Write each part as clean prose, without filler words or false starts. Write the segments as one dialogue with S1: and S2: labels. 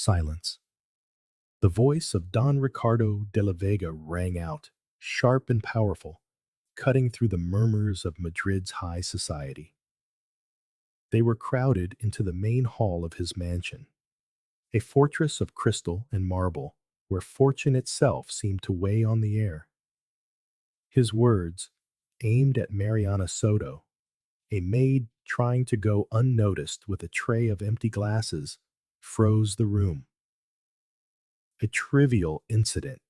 S1: Silence. The voice of Don Ricardo de la Vega rang out, sharp and powerful, cutting through the murmurs of Madrid's high society. They were crowded into the main hall of his mansion, a fortress of crystal and marble where fortune itself seemed to weigh on the air. His words, aimed at Mariana Soto, a maid trying to go unnoticed with a tray of empty glasses, froze the room. A trivial incident,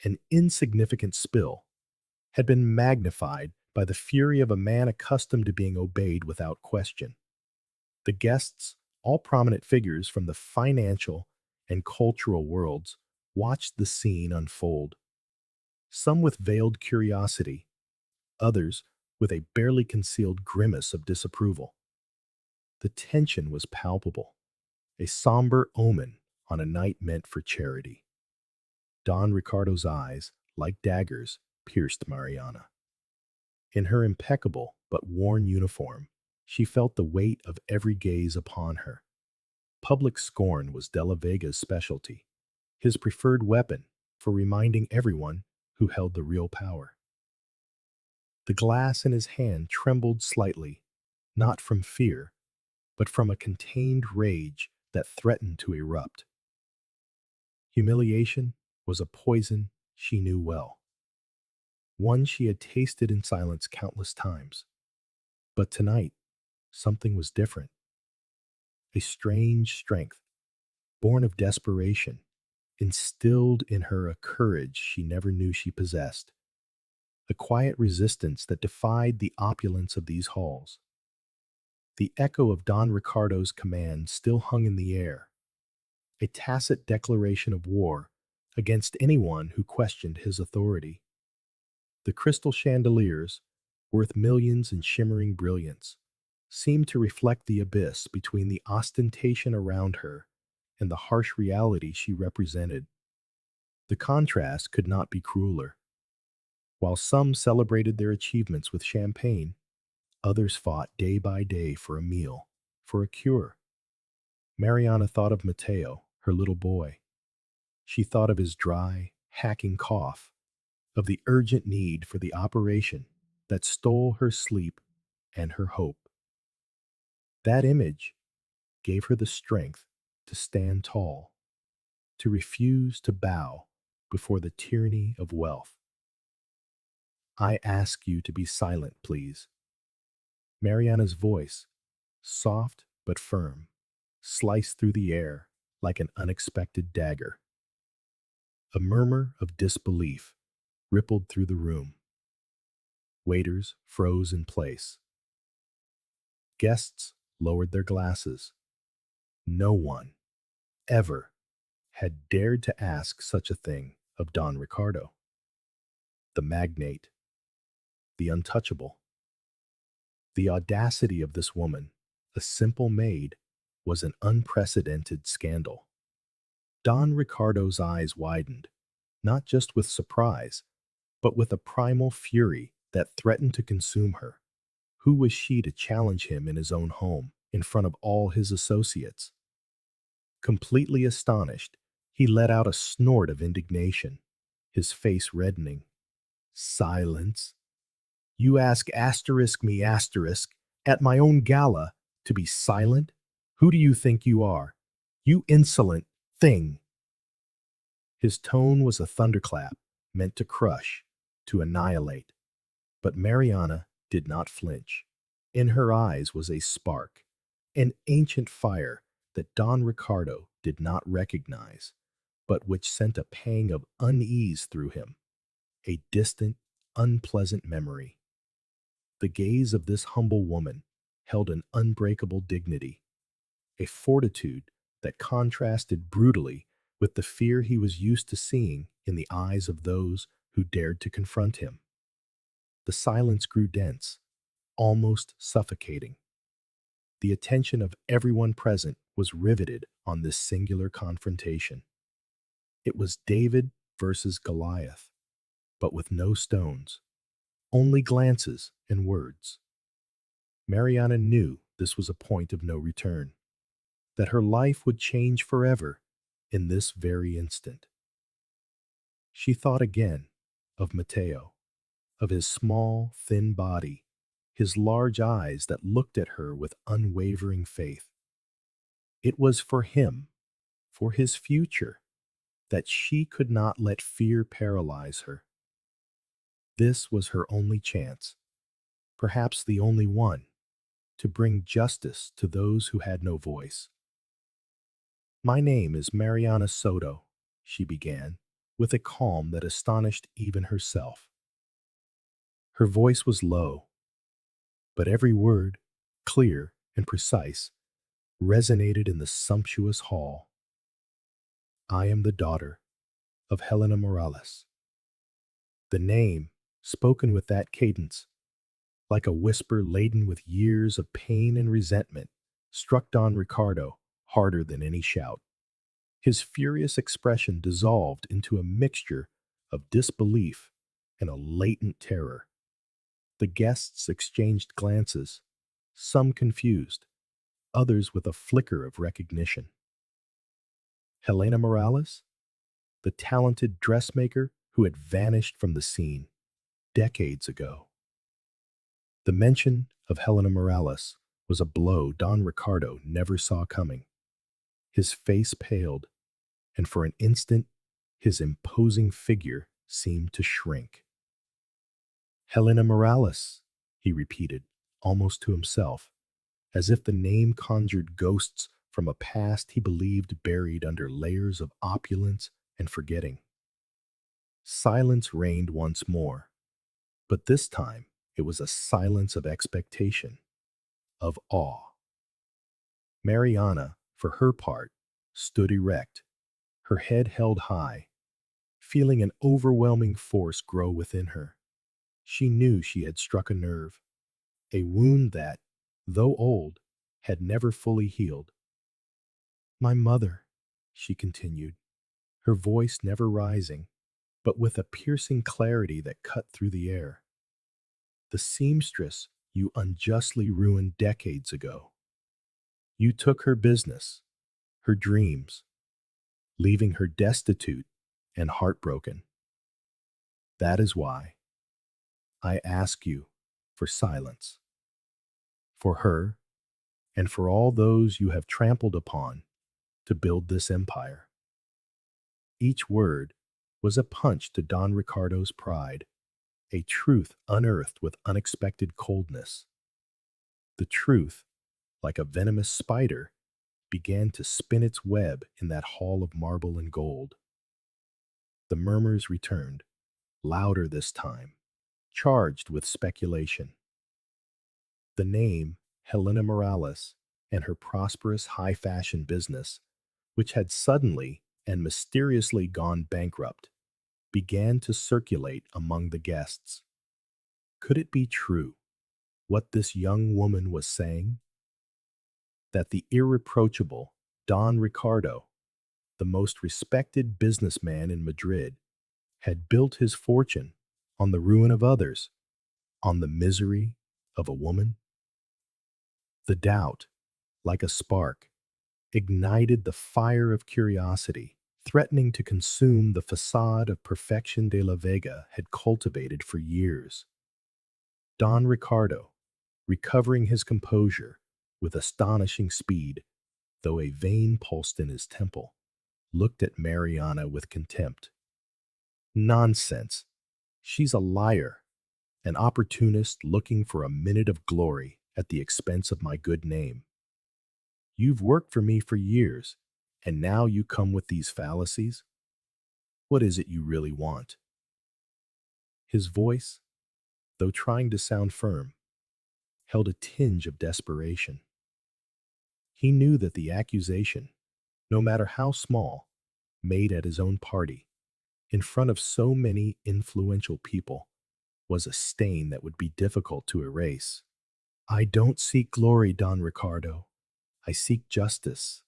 S1: an insignificant spill, had been magnified by the fury of a man accustomed to being obeyed without question. The guests, all prominent figures from the financial and cultural worlds, watched the scene unfold, some with veiled curiosity, others with a barely concealed grimace of disapproval. The tension was palpable, a somber omen on a night meant for charity. Don Ricardo's eyes, like daggers, pierced Mariana. In her impeccable but worn uniform, she felt the weight of every gaze upon her. Public scorn was De La Vega's specialty, his preferred weapon for reminding everyone who held the real power. The glass in his hand trembled slightly, not from fear, but from a contained rage that threatened to erupt. Humiliation was a poison she knew well, one she had tasted in silence countless times. But tonight, something was different. A strange strength, born of desperation, instilled in her a courage she never knew she possessed, a quiet resistance that defied the opulence of these halls. The echo of Don Ricardo's command still hung in the air, a tacit declaration of war against anyone who questioned his authority. The crystal chandeliers, worth millions in shimmering brilliance, seemed to reflect the abyss between the ostentation around her and the harsh reality she represented. The contrast could not be crueler. While some celebrated their achievements with champagne, others fought day by day for a meal, for a cure. Mariana thought of Mateo, her little boy. She thought of his dry, hacking cough, of the urgent need for the operation that stole her sleep and her hope. That image gave her the strength to stand tall, to refuse to bow before the tyranny of wealth. "I ask you to be silent, please." Mariana's voice, soft but firm, sliced through the air like an unexpected dagger. A murmur of disbelief rippled through the room. Waiters froze in place. Guests lowered their glasses. No one, ever, had dared to ask such a thing of Don Ricardo, the magnate, the untouchable. The audacity of this woman, a simple maid, was an unprecedented scandal. Don Ricardo's eyes widened, not just with surprise, but with a primal fury that threatened to consume her. Who was she to challenge him in his own home, in front of all his associates? Completely astonished, he let out a snort of indignation, his face reddening. "Silence? You ask me at my own gala to be silent? Who do you think you are? You insolent thing!" His tone was a thunderclap, meant to crush, to annihilate. But Mariana did not flinch. In her eyes was a spark, an ancient fire that Don Ricardo did not recognize, but which sent a pang of unease through him, a distant, unpleasant memory. The gaze of this humble woman held an unbreakable dignity, a fortitude that contrasted brutally with the fear he was used to seeing in the eyes of those who dared to confront him. The silence grew dense, almost suffocating. The attention of everyone present was riveted on this singular confrontation. It was David versus Goliath, but with no stones, only glances and words. Mariana knew this was a point of no return, that her life would change forever in this very instant. She thought again of Mateo, of his small, thin body, his large eyes that looked at her with unwavering faith. It was for him, for his future, that she could not let fear paralyze her. This was her only chance, perhaps the only one, to bring justice to those who had no voice. My name is Mariana Soto, she began, with a calm that astonished even herself. Her voice was low, but every word, clear and precise, resonated in the sumptuous hall. I am the daughter of Helena Morales. The name, spoken with that cadence, like a whisper laden with years of pain and resentment, struck Don Ricardo harder than any shout. His furious expression dissolved into a mixture of disbelief and a latent terror. The guests exchanged glances, some confused, others with a flicker of recognition. Helena Morales, the talented dressmaker who had vanished from the scene decades ago. The mention of Helena Morales was a blow Don Ricardo never saw coming. His face paled, and for an instant, his imposing figure seemed to shrink. Helena Morales, he repeated, almost to himself, as if the name conjured ghosts from a past he believed buried under layers of opulence and forgetting. Silence reigned once more, but this time it was a silence of expectation, of awe. Mariana, for her part, stood erect, her head held high, feeling an overwhelming force grow within her. She knew she had struck a nerve, a wound that, though old, had never fully healed. My mother, she continued, her voice never rising, but with a piercing clarity that cut through the air. The seamstress you unjustly ruined decades ago. You took her business, her dreams, leaving her destitute and heartbroken. That is why I ask you for silence. For her, and for all those you have trampled upon to build this empire. Each word was a punch to Don Ricardo's pride, a truth unearthed with unexpected coldness. The truth, like a venomous spider, began to spin its web in that hall of marble and gold. The murmurs returned, louder this time, charged with speculation. The name, Helena Morales, and her prosperous high fashion business, which had suddenly and mysteriously gone bankrupt, began to circulate among the guests. Could it be true, what this young woman was saying? That the irreproachable Don Ricardo, the most respected businessman in Madrid, had built his fortune on the ruin of others, on the misery of a woman? The doubt, like a spark, ignited the fire of curiosity, threatening to consume the facade of perfection de la Vega had cultivated for years. Don Ricardo, recovering his composure with astonishing speed, though a vein pulsed in his temple, looked at Mariana with contempt. Nonsense. She's a liar, an opportunist looking for a minute of glory at the expense of my good name. You've worked for me for years, and now you come with these fallacies? What is it you really want? His voice, though trying to sound firm, held a tinge of desperation. He knew that the accusation, no matter how small, made at his own party, in front of so many influential people, was a stain that would be difficult to erase. I don't seek glory, Don Ricardo. I seek justice,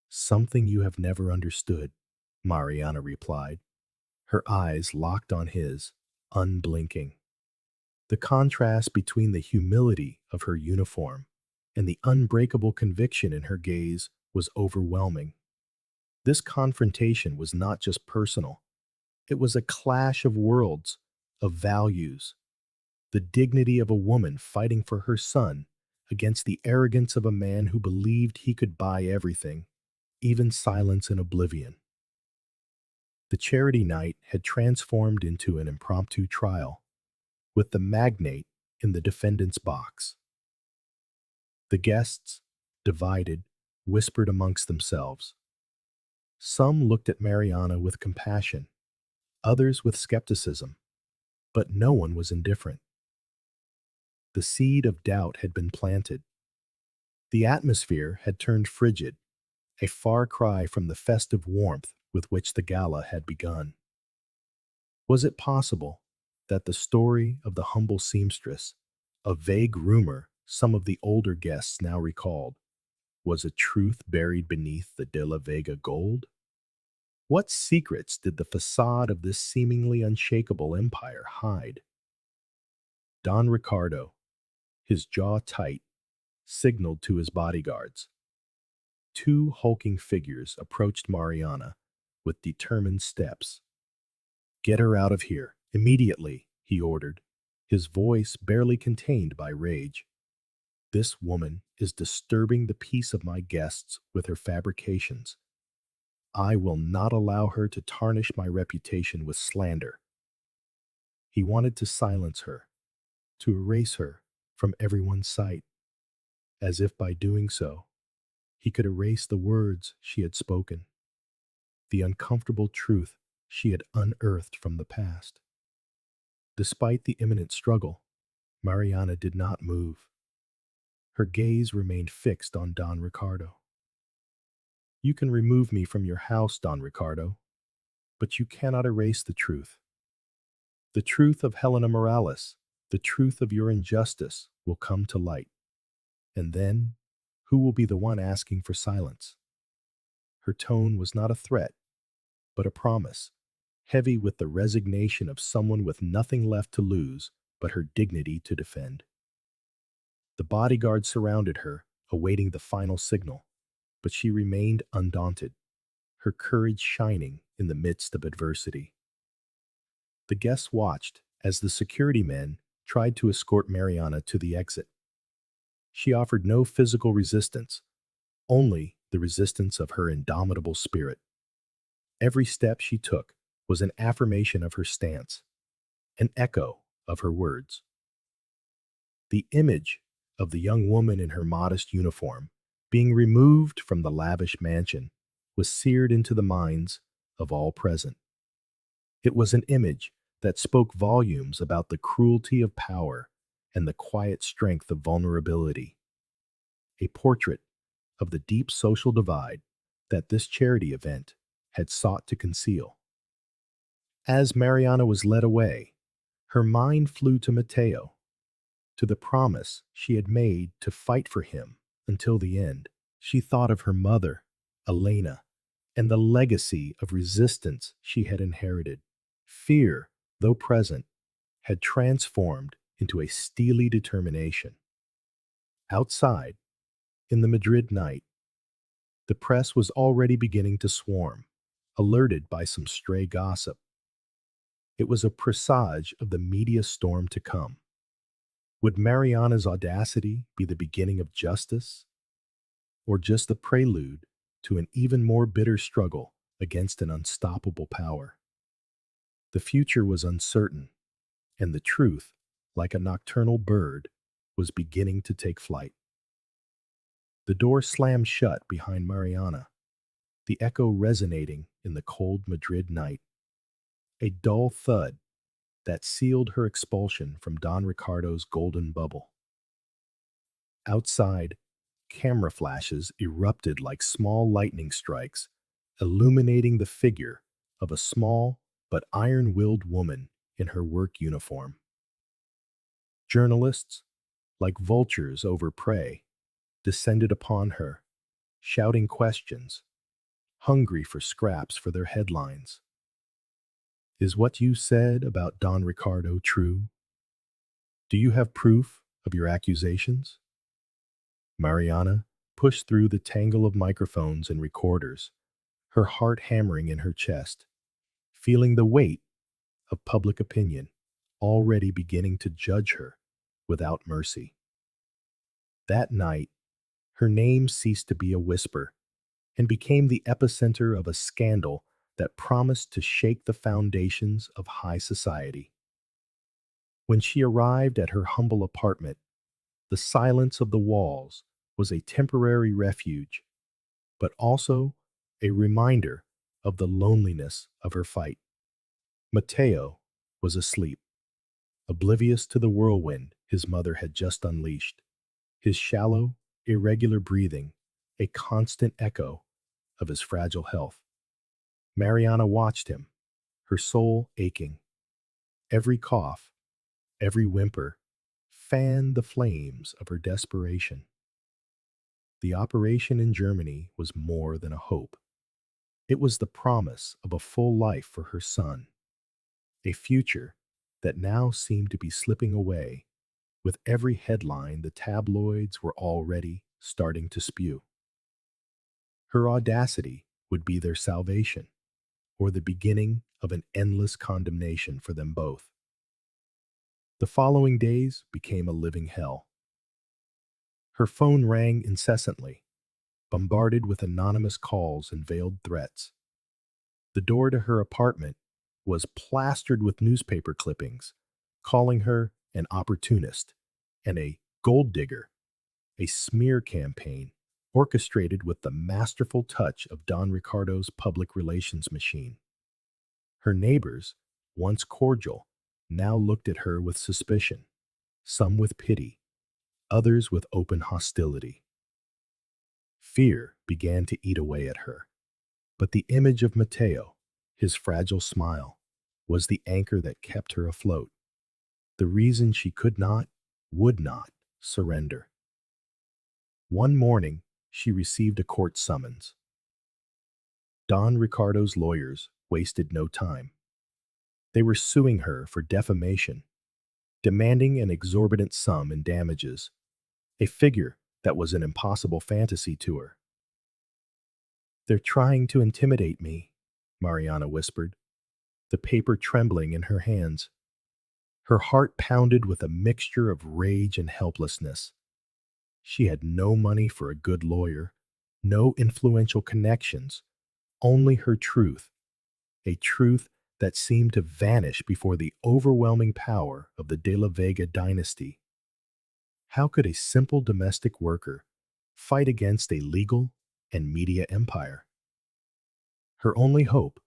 S1: something you have never understood, Mariana replied, her eyes locked on his, unblinking. The contrast between the humility of her uniform and the unbreakable conviction in her gaze was overwhelming. This confrontation was not just personal, it was a clash of worlds, of values, the dignity of a woman fighting for her son against the arrogance of a man who believed he could buy everything, even silence and oblivion. The charity night had transformed into an impromptu trial, with the magnate in the defendant's box. The guests, divided, whispered amongst themselves. Some looked at Mariana with compassion, others with skepticism, but no one was indifferent. The seed of doubt had been planted. The atmosphere had turned frigid, a far cry from the festive warmth with which the gala had begun. Was it possible that the story of the humble seamstress, a vague rumor some of the older guests now recalled, was a truth buried beneath the de la Vega gold? What secrets did the facade of this seemingly unshakable empire hide? Don Ricardo, his jaw tight, signaled to his bodyguards. Two hulking figures approached Mariana with determined steps. "Get her out of here, immediately," he ordered, his voice barely contained by rage. "This woman is disturbing the peace of my guests with her fabrications. I will not allow her to tarnish my reputation with slander." He wanted to silence her, to erase her from everyone's sight, as if by doing so, he could erase the words she had spoken, the uncomfortable truth she had unearthed from the past. Despite the imminent struggle, Mariana did not move. Her gaze remained fixed on Don Ricardo. "You can remove me from your house, Don Ricardo, but you cannot erase the truth. The truth of Helena Morales, the truth of your injustice will come to light. And then, who will be the one asking for silence?" Her tone was not a threat, but a promise, heavy with the resignation of someone with nothing left to lose but her dignity to defend. The bodyguards surrounded her, awaiting the final signal, but she remained undaunted, her courage shining in the midst of adversity. The guests watched as the security men tried to escort Mariana to the exit. She offered no physical resistance, only the resistance of her indomitable spirit. Every step she took was an affirmation of her stance, an echo of her words. The image of the young woman in her modest uniform, being removed from the lavish mansion, was seared into the minds of all present. It was an image that spoke volumes about the cruelty of power and the quiet strength of vulnerability. A portrait of the deep social divide that this charity event had sought to conceal. As Mariana was led away, her mind flew to Mateo, to the promise she had made to fight for him until the end. She thought of her mother, Elena, and the legacy of resistance she had inherited. Fear, though present, had transformed into a steely determination. Outside, in the Madrid night, the press was already beginning to swarm, alerted by some stray gossip. It was a presage of the media storm to come. Would Mariana's audacity be the beginning of justice, or just the prelude to an even more bitter struggle against an unstoppable power? The future was uncertain, and the truth, like a nocturnal bird, was beginning to take flight. The door slammed shut behind Mariana, the echo resonating in the cold Madrid night. A dull thud that sealed her expulsion from Don Ricardo's golden bubble. Outside, camera flashes erupted like small lightning strikes, illuminating the figure of a small but iron-willed woman in her work uniform. Journalists, like vultures over prey, descended upon her, shouting questions, hungry for scraps for their headlines. "Is what you said about Don Ricardo true? Do you have proof of your accusations?" Mariana pushed through the tangle of microphones and recorders, her heart hammering in her chest, feeling the weight of public opinion already beginning to judge her without mercy. That night, her name ceased to be a whisper and became the epicenter of a scandal that promised to shake the foundations of high society. When she arrived at her humble apartment, the silence of the walls was a temporary refuge, but also a reminder of the loneliness of her fight. Mateo was asleep, oblivious to the whirlwind his mother had just unleashed, his shallow, irregular breathing a constant echo of his fragile health. Mariana watched him, her soul aching. Every cough, every whimper fanned the flames of her desperation. The operation in Germany was more than a hope. It was the promise of a full life for her son, a future that now seemed to be slipping away with every headline the tabloids were already starting to spew. Her audacity would be their salvation, or the beginning of an endless condemnation for them both. The following days became a living hell. Her phone rang incessantly, bombarded with anonymous calls and veiled threats. The door to her apartment was plastered with newspaper clippings, calling her an opportunist and a gold digger, a smear campaign orchestrated with the masterful touch of Don Ricardo's public relations machine. Her neighbors, once cordial, now looked at her with suspicion, some with pity, others with open hostility. Fear began to eat away at her, but the image of Mateo, his fragile smile, was the anchor that kept her afloat, the reason she could not, would not, surrender. One morning, she received a court summons. Don Ricardo's lawyers wasted no time. They were suing her for defamation, demanding an exorbitant sum in damages, a figure that was an impossible fantasy to her. "They're trying to intimidate me," Mariana whispered, the paper trembling in her hands. Her heart pounded with a mixture of rage and helplessness. She had no money for a good lawyer, no influential connections, only her truth, a truth that seemed to vanish before the overwhelming power of the de la Vega dynasty. How could a simple domestic worker fight against a legal and media empire? Her only hope,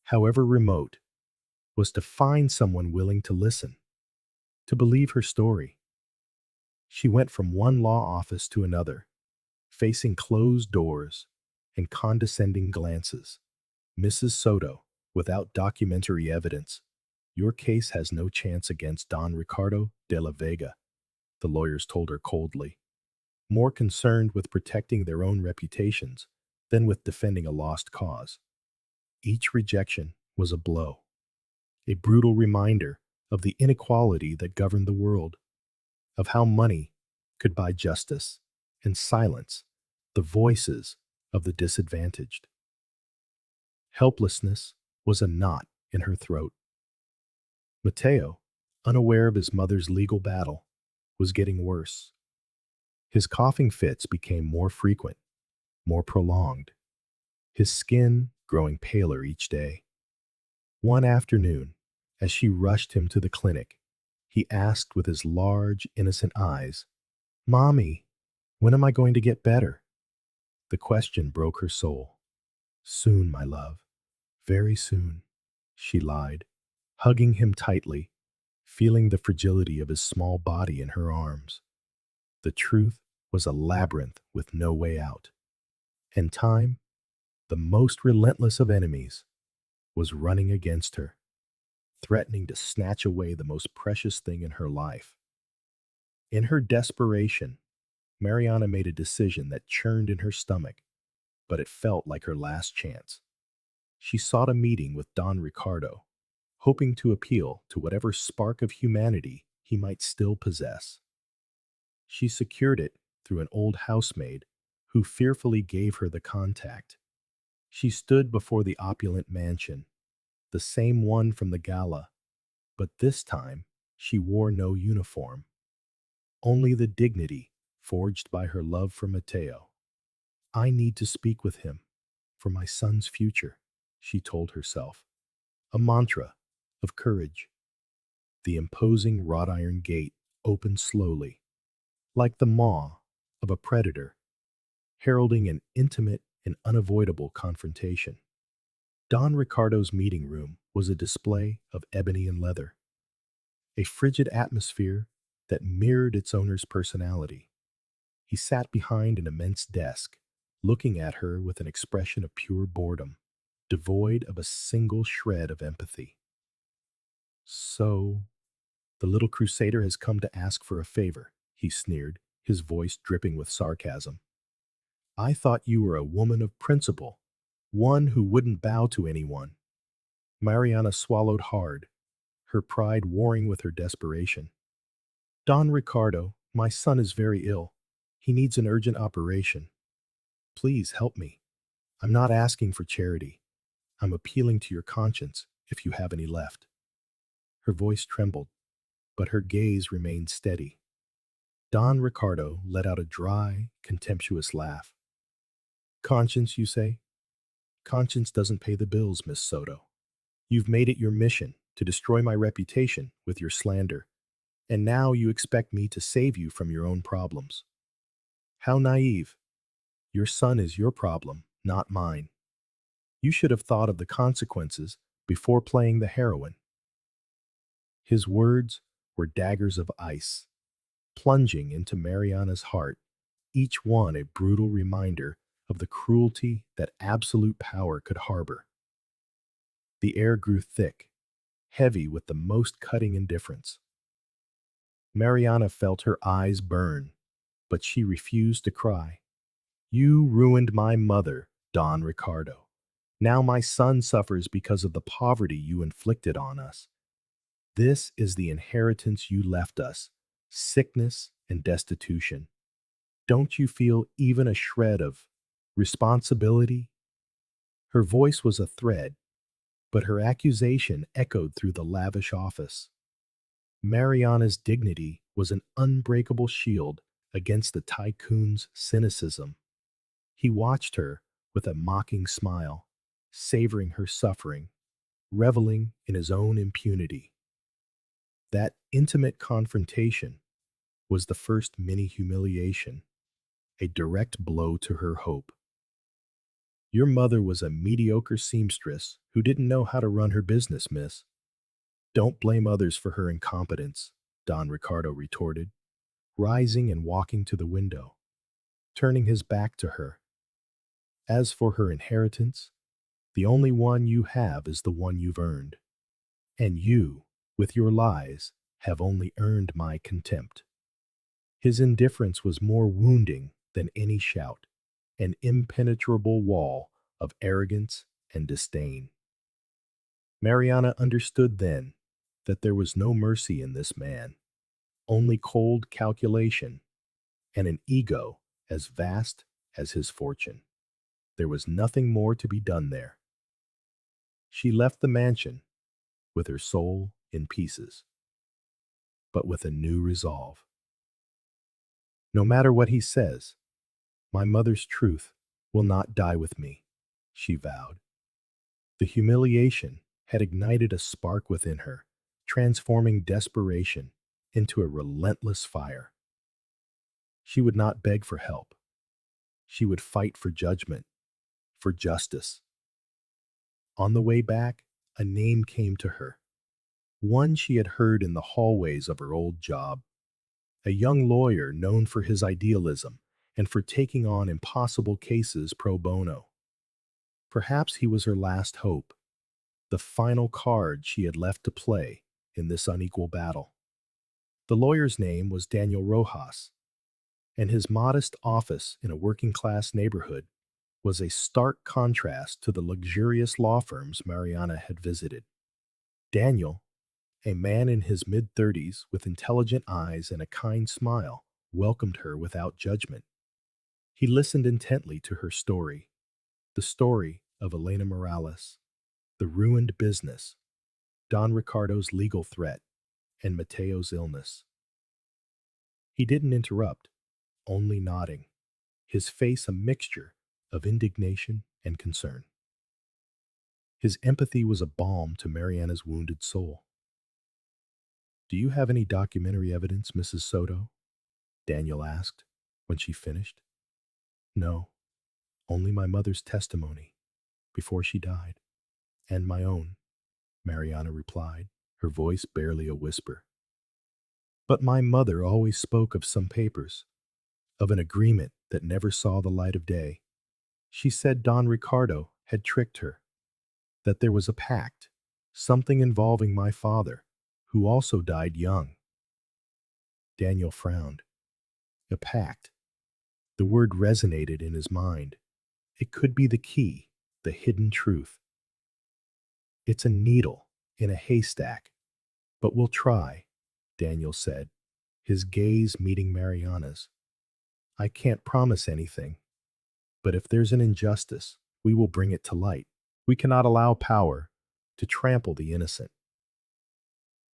S1: however remote, was to find someone willing to listen, to believe her story. She went from one law office to another, facing closed doors and condescending glances. "Mrs. Soto, without documentary evidence, your case has no chance against Don Ricardo de la Vega," the lawyers told her coldly, more concerned with protecting their own reputations than with defending a lost cause. Each rejection was a blow, a brutal reminder of the inequality that governed the world, of how money could buy justice and silence the voices of the disadvantaged. Helplessness was a knot in her throat. Mateo, unaware of his mother's legal battle, was getting worse. His coughing fits became more frequent, more prolonged, his skin growing paler each day. One afternoon, as she rushed him to the clinic, he asked with his large, innocent eyes, "Mommy, when am I going to get better?" The question broke her soul. "Soon, my love, very soon," she lied, hugging him tightly, feeling the fragility of his small body in her arms. The truth was a labyrinth with no way out. And time, the most relentless of enemies, was running against her, threatening to snatch away the most precious thing in her life. In her desperation, Mariana made a decision that churned in her stomach, but it felt like her last chance. She sought a meeting with Don Ricardo, hoping to appeal to whatever spark of humanity he might still possess. She secured it through an old housemaid who fearfully gave her the contact. She stood before the opulent mansion, the same one from the gala, but this time she wore no uniform, only the dignity forged by her love for Mateo. I need to speak with him for my son's future, she told herself, a mantra of courage. The imposing wrought iron gate opened slowly, like the maw of a predator, heralding an intimate and unavoidable confrontation. Don Ricardo's meeting room was a display of ebony and leather, a frigid atmosphere that mirrored its owner's personality. He sat behind an immense desk, looking at her with an expression of pure boredom, devoid of a single shred of empathy. So, the little crusader has come to ask for a favor, he sneered, his voice dripping with sarcasm. I thought you were a woman of principle, one who wouldn't bow to anyone. Mariana swallowed hard, her pride warring with her desperation. Don Ricardo, my son is very ill. He needs an urgent operation. Please help me. I'm not asking for charity. I'm appealing to your conscience, if you have any left. Her voice trembled, but her gaze remained steady. Don Ricardo let out a dry, contemptuous laugh. Conscience, you say? Conscience doesn't pay the bills, Miss Soto. You've made it your mission to destroy my reputation with your slander, and now you expect me to save you from your own problems. How naive. Your son is your problem, not mine. You should have thought of the consequences before playing the heroine. His words were daggers of ice, plunging into Mariana's heart, each one a brutal reminder of the cruelty that absolute power could harbor. The air grew thick, heavy with the most cutting indifference. Mariana felt her eyes burn, but she refused to cry. You ruined my mother, Don Ricardo. Now my son suffers because of the poverty you inflicted on us. This is the inheritance you left us, sickness and destitution. Don't you feel even a shred of responsibility? Her voice was a threat, but her accusation echoed through the lavish office. Mariana's dignity was an unbreakable shield against the tycoon's cynicism. He watched her with a mocking smile, savoring her suffering, reveling in his own impunity. That intimate confrontation was the first mini humiliation, a direct blow to her hope. Your mother was a mediocre seamstress who didn't know how to run her business, miss. Don't blame others for her incompetence, Don Ricardo retorted, rising and walking to the window, turning his back to her. As for her inheritance, the only one you have is the one you've earned. And you, with your lies, have only earned my contempt. His indifference was more wounding than any shout, an impenetrable wall of arrogance and disdain. Mariana understood then that there was no mercy in this man, only cold calculation and an ego as vast as his fortune. There was nothing more to be done there. She left the mansion with her soul in pieces, but with a new resolve. No matter what he says, my mother's truth will not die with me, she vowed. The humiliation had ignited a spark within her, transforming desperation into a relentless fire. She would not beg for help. She would fight for judgment, for justice. On the way back, a name came to her, one she had heard in the hallways of her old job. A young lawyer known for his idealism and for taking on impossible cases pro bono. Perhaps he was her last hope, the final card she had left to play in this unequal battle. The lawyer's name was Daniel Rojas, and his modest office in a working-class neighborhood was a stark contrast to the luxurious law firms Mariana had visited. Daniel, a man in his mid-30s with intelligent eyes and a kind smile, welcomed her without judgment. He listened intently to her story, the story of Elena Morales, the ruined business, Don Ricardo's legal threat, and Mateo's illness. He didn't interrupt, only nodding, his face a mixture of indignation and concern. His empathy was a balm to Mariana's wounded soul. "Do you have any documentary evidence, Mrs. Soto?" Daniel asked when she finished. "No, only my mother's testimony before she died, and my own," Mariana replied, her voice barely a whisper. "But my mother always spoke of some papers, of an agreement that never saw the light of day. She said Don Ricardo had tricked her, that there was a pact, something involving my father, who also died young." Daniel frowned. A pact. The word resonated in his mind. It could be the key, the hidden truth. "It's a needle in a haystack, but we'll try," Daniel said, his gaze meeting Mariana's. "I can't promise anything, but if there's an injustice, we will bring it to light. We cannot allow power to trample the innocent."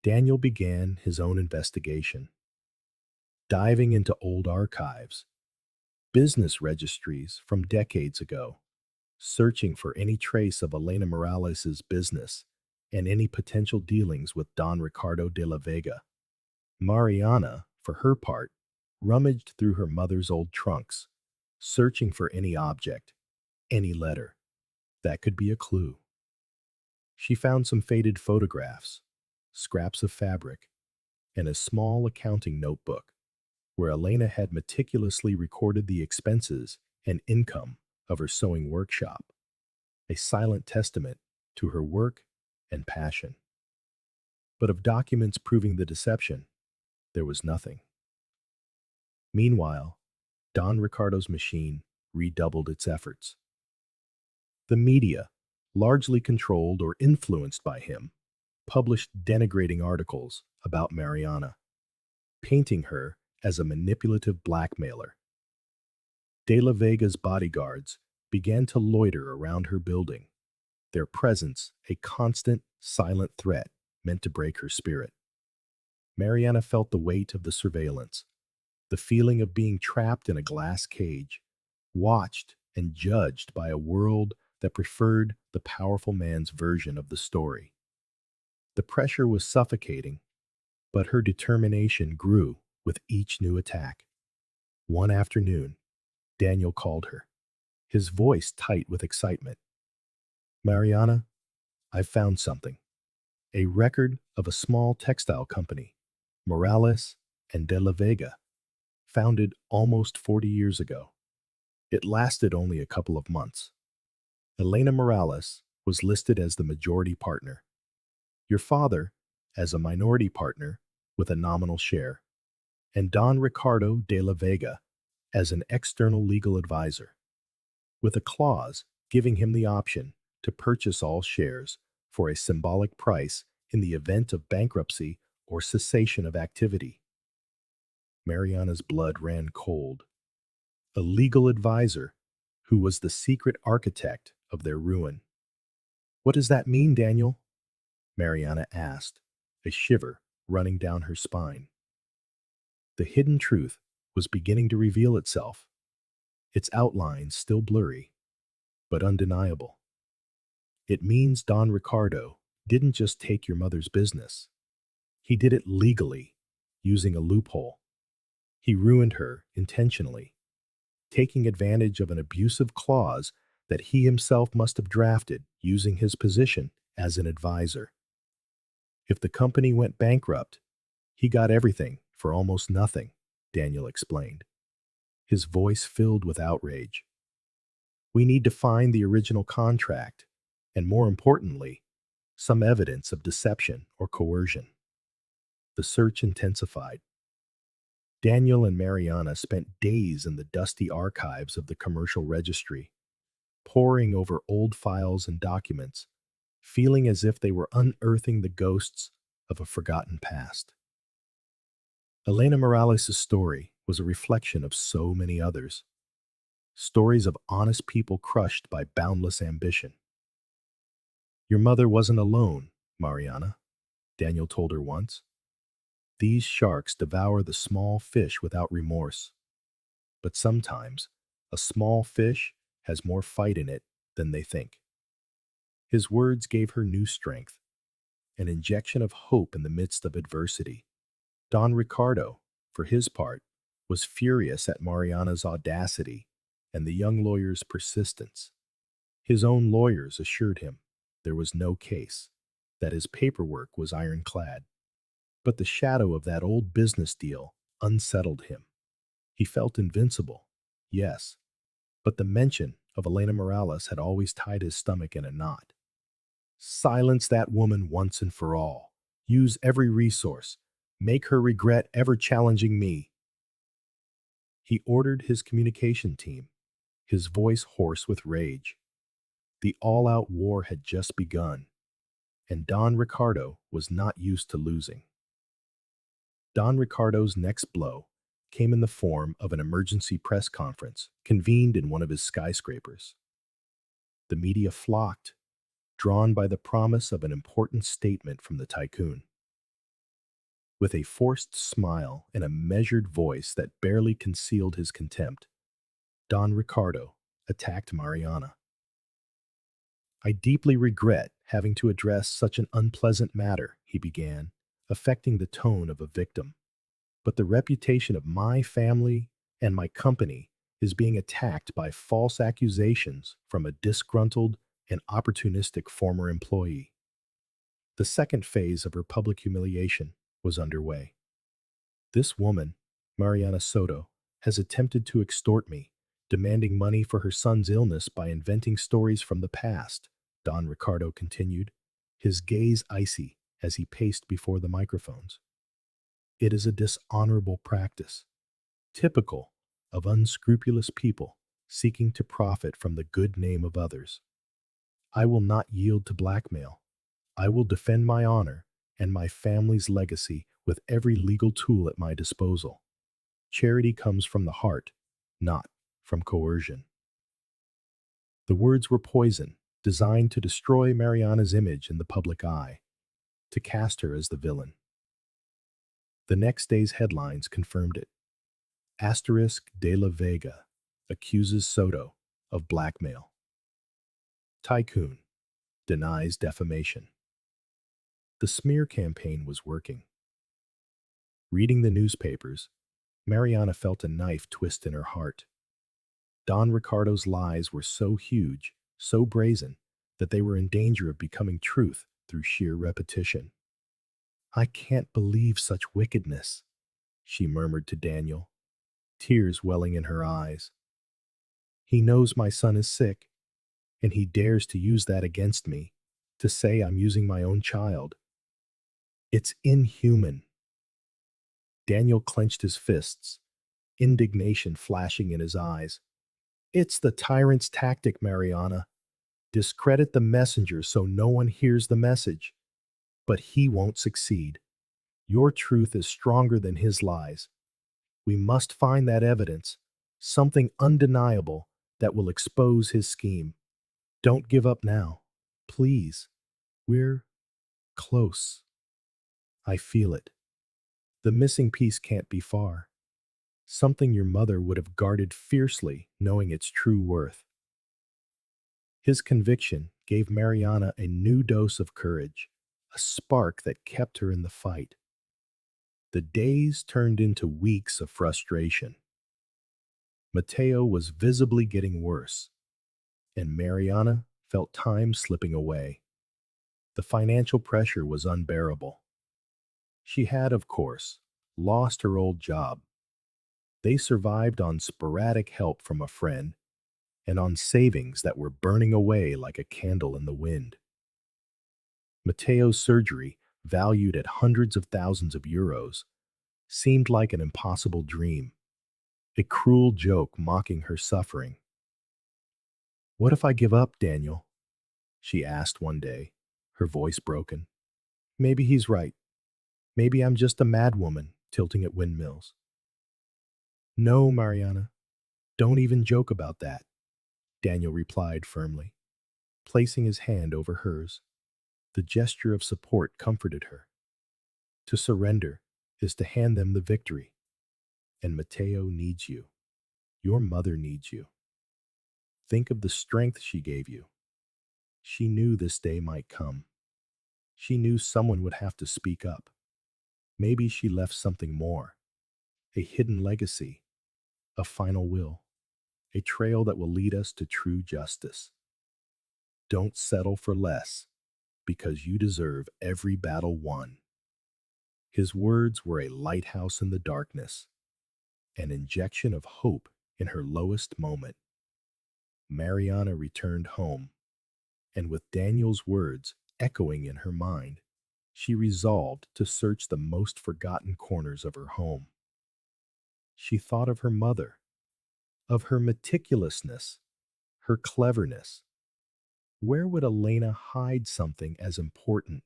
S1: Daniel began his own investigation, diving into old archives, business registries from decades ago, searching for any trace of Elena Morales' business and any potential dealings with Don Ricardo de la Vega. Mariana, for her part, rummaged through her mother's old trunks, searching for any object, any letter that could be a clue. She found some faded photographs, scraps of fabric, and a small accounting notebook where Elena had meticulously recorded the expenses and income of her sewing workshop, a silent testament to her work and passion. But of documents proving the deception, there was nothing. Meanwhile, Don Ricardo's machine redoubled its efforts. The media, largely controlled or influenced by him, published denigrating articles about Mariana, painting her as a manipulative blackmailer. De la Vega's bodyguards began to loiter around her building, their presence a constant, silent threat meant to break her spirit. Mariana felt the weight of the surveillance, the feeling of being trapped in a glass cage, watched and judged by a world that preferred the powerful man's version of the story. The pressure was suffocating, but her determination grew with each new attack. One afternoon, Daniel called her, his voice tight with excitement. "Mariana, I've found something. A record of a small textile company, Morales and de la Vega, founded almost 40 years ago. It lasted only a couple of months. Elena Morales was listed as the majority partner. Your father as a minority partner with a nominal share, and Don Ricardo de la Vega as an external legal advisor, with a clause giving him the option to purchase all shares for a symbolic price in the event of bankruptcy or cessation of activity." Mariana's blood ran cold. A legal advisor who was the secret architect of their ruin. "What does that mean, Daniel?" Mariana asked, a shiver running down her spine. The hidden truth was beginning to reveal itself, its outlines still blurry, but undeniable. "It means Don Ricardo didn't just take your mother's business. He did it legally, using a loophole. He ruined her intentionally, taking advantage of an abusive clause that he himself must have drafted using his position as an advisor. If the company went bankrupt, he got everything for almost nothing," Daniel explained, his voice filled with outrage. "We need to find the original contract, and more importantly, some evidence of deception or coercion." The search intensified. Daniel and Mariana spent days in the dusty archives of the commercial registry, poring over old files and documents, feeling as if they were unearthing the ghosts of a forgotten past. Elena Morales' story was a reflection of so many others. stories of honest people crushed by boundless ambition. Your mother wasn't alone, Mariana, Daniel told her once. These sharks devour the small fish without remorse. But sometimes, a small fish has more fight in it than they think. His words gave her new strength, an injection of hope in the midst of adversity. Don Ricardo, for his part, was furious at Mariana's audacity and the young lawyer's persistence. His own lawyers assured him there was no case, that his paperwork was ironclad. But the shadow of that old business deal unsettled him. He felt invincible, yes, but the mention of Elena Morales had always tied his stomach in a knot. Silence that woman once and for all. Use every resource. Make her regret ever challenging me. He ordered his communication team, his voice hoarse with rage. The all-out war had just begun, and Don Ricardo was not used to losing. Don Ricardo's next blow came in the form of an emergency press conference convened in one of his skyscrapers. The media flocked, drawn by the promise of an important statement from the tycoon. With a forced smile and a measured voice that barely concealed his contempt, Don Ricardo attacked Mariana. I deeply regret having to address such an unpleasant matter, he began, affecting the tone of a victim. But the reputation of my family and my company is being attacked by false accusations from a disgruntled and opportunistic former employee. The second phase of her public humiliation was underway. This woman, Mariana Soto, has attempted to extort me, demanding money for her son's illness by inventing stories from the past, Don Ricardo continued, his gaze icy as he paced before the microphones. It is a dishonorable practice, typical of unscrupulous people seeking to profit from the good name of others. I will not yield to blackmail. I will defend my honor and my family's legacy with every legal tool at my disposal. Charity comes from the heart, not from coercion. The words were poison, designed to destroy Mariana's image in the public eye, to cast her as the villain. The next day's headlines confirmed it. Asterisk de la Vega accuses Soto of blackmail. Tycoon denies defamation. The smear campaign was working. Reading the newspapers, Mariana felt a knife twist in her heart. Don Ricardo's lies were so huge, so brazen, that they were in danger of becoming truth through sheer repetition. I can't believe such wickedness, she murmured to Daniel, tears welling in her eyes. He knows my son is sick, and he dares to use that against me, to say I'm using my own child. It's inhuman. Daniel clenched his fists, indignation flashing in his eyes. It's the tyrant's tactic, Mariana. Discredit the messenger so no one hears the message. But he won't succeed. Your truth is stronger than his lies. We must find that evidence, something undeniable that will expose his scheme. Don't give up now. Please. We're close. I feel it. The missing piece can't be far. Something your mother would have guarded fiercely, knowing its true worth. His conviction gave Mariana a new dose of courage, a spark that kept her in the fight. The days turned into weeks of frustration. Mateo was visibly getting worse, and Mariana felt time slipping away. The financial pressure was unbearable. She had, of course, lost her old job. They survived on sporadic help from a friend and on savings that were burning away like a candle in the wind. Mateo's surgery, valued at hundreds of thousands of euros, seemed like an impossible dream, a cruel joke mocking her suffering. What if I give up, Daniel? She asked one day, her voice broken. Maybe he's right. Maybe I'm just a madwoman tilting at windmills. No, Mariana. Don't even joke about that, Daniel replied firmly, placing his hand over hers. The gesture of support comforted her. To surrender is to hand them the victory, and Mateo needs you. Your mother needs you. Think of the strength she gave you. She knew this day might come. She knew someone would have to speak up. Maybe she left something more, a hidden legacy, a final will, a trail that will lead us to true justice. Don't settle for less, because you deserve every battle won. His words were a lighthouse in the darkness, an injection of hope in her lowest moment. Mariana returned home, and with Daniel's words echoing in her mind, she resolved to search the most forgotten corners of her home. She thought of her mother, of her meticulousness, her cleverness. Where would Elena hide something as important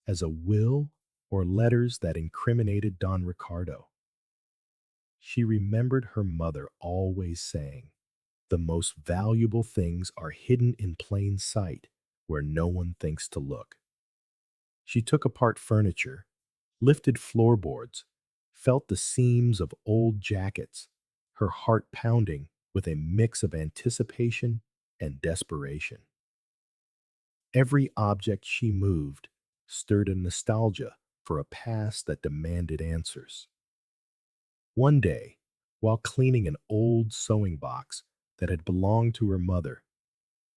S1: as a will or letters that incriminated Don Ricardo? She remembered her mother always saying, "The most valuable things are hidden in plain sight where no one thinks to look." She took apart furniture, lifted floorboards, felt the seams of old jackets, her heart pounding with a mix of anticipation and desperation. Every object she moved stirred a nostalgia for a past that demanded answers. One day, while cleaning an old sewing box that had belonged to her mother,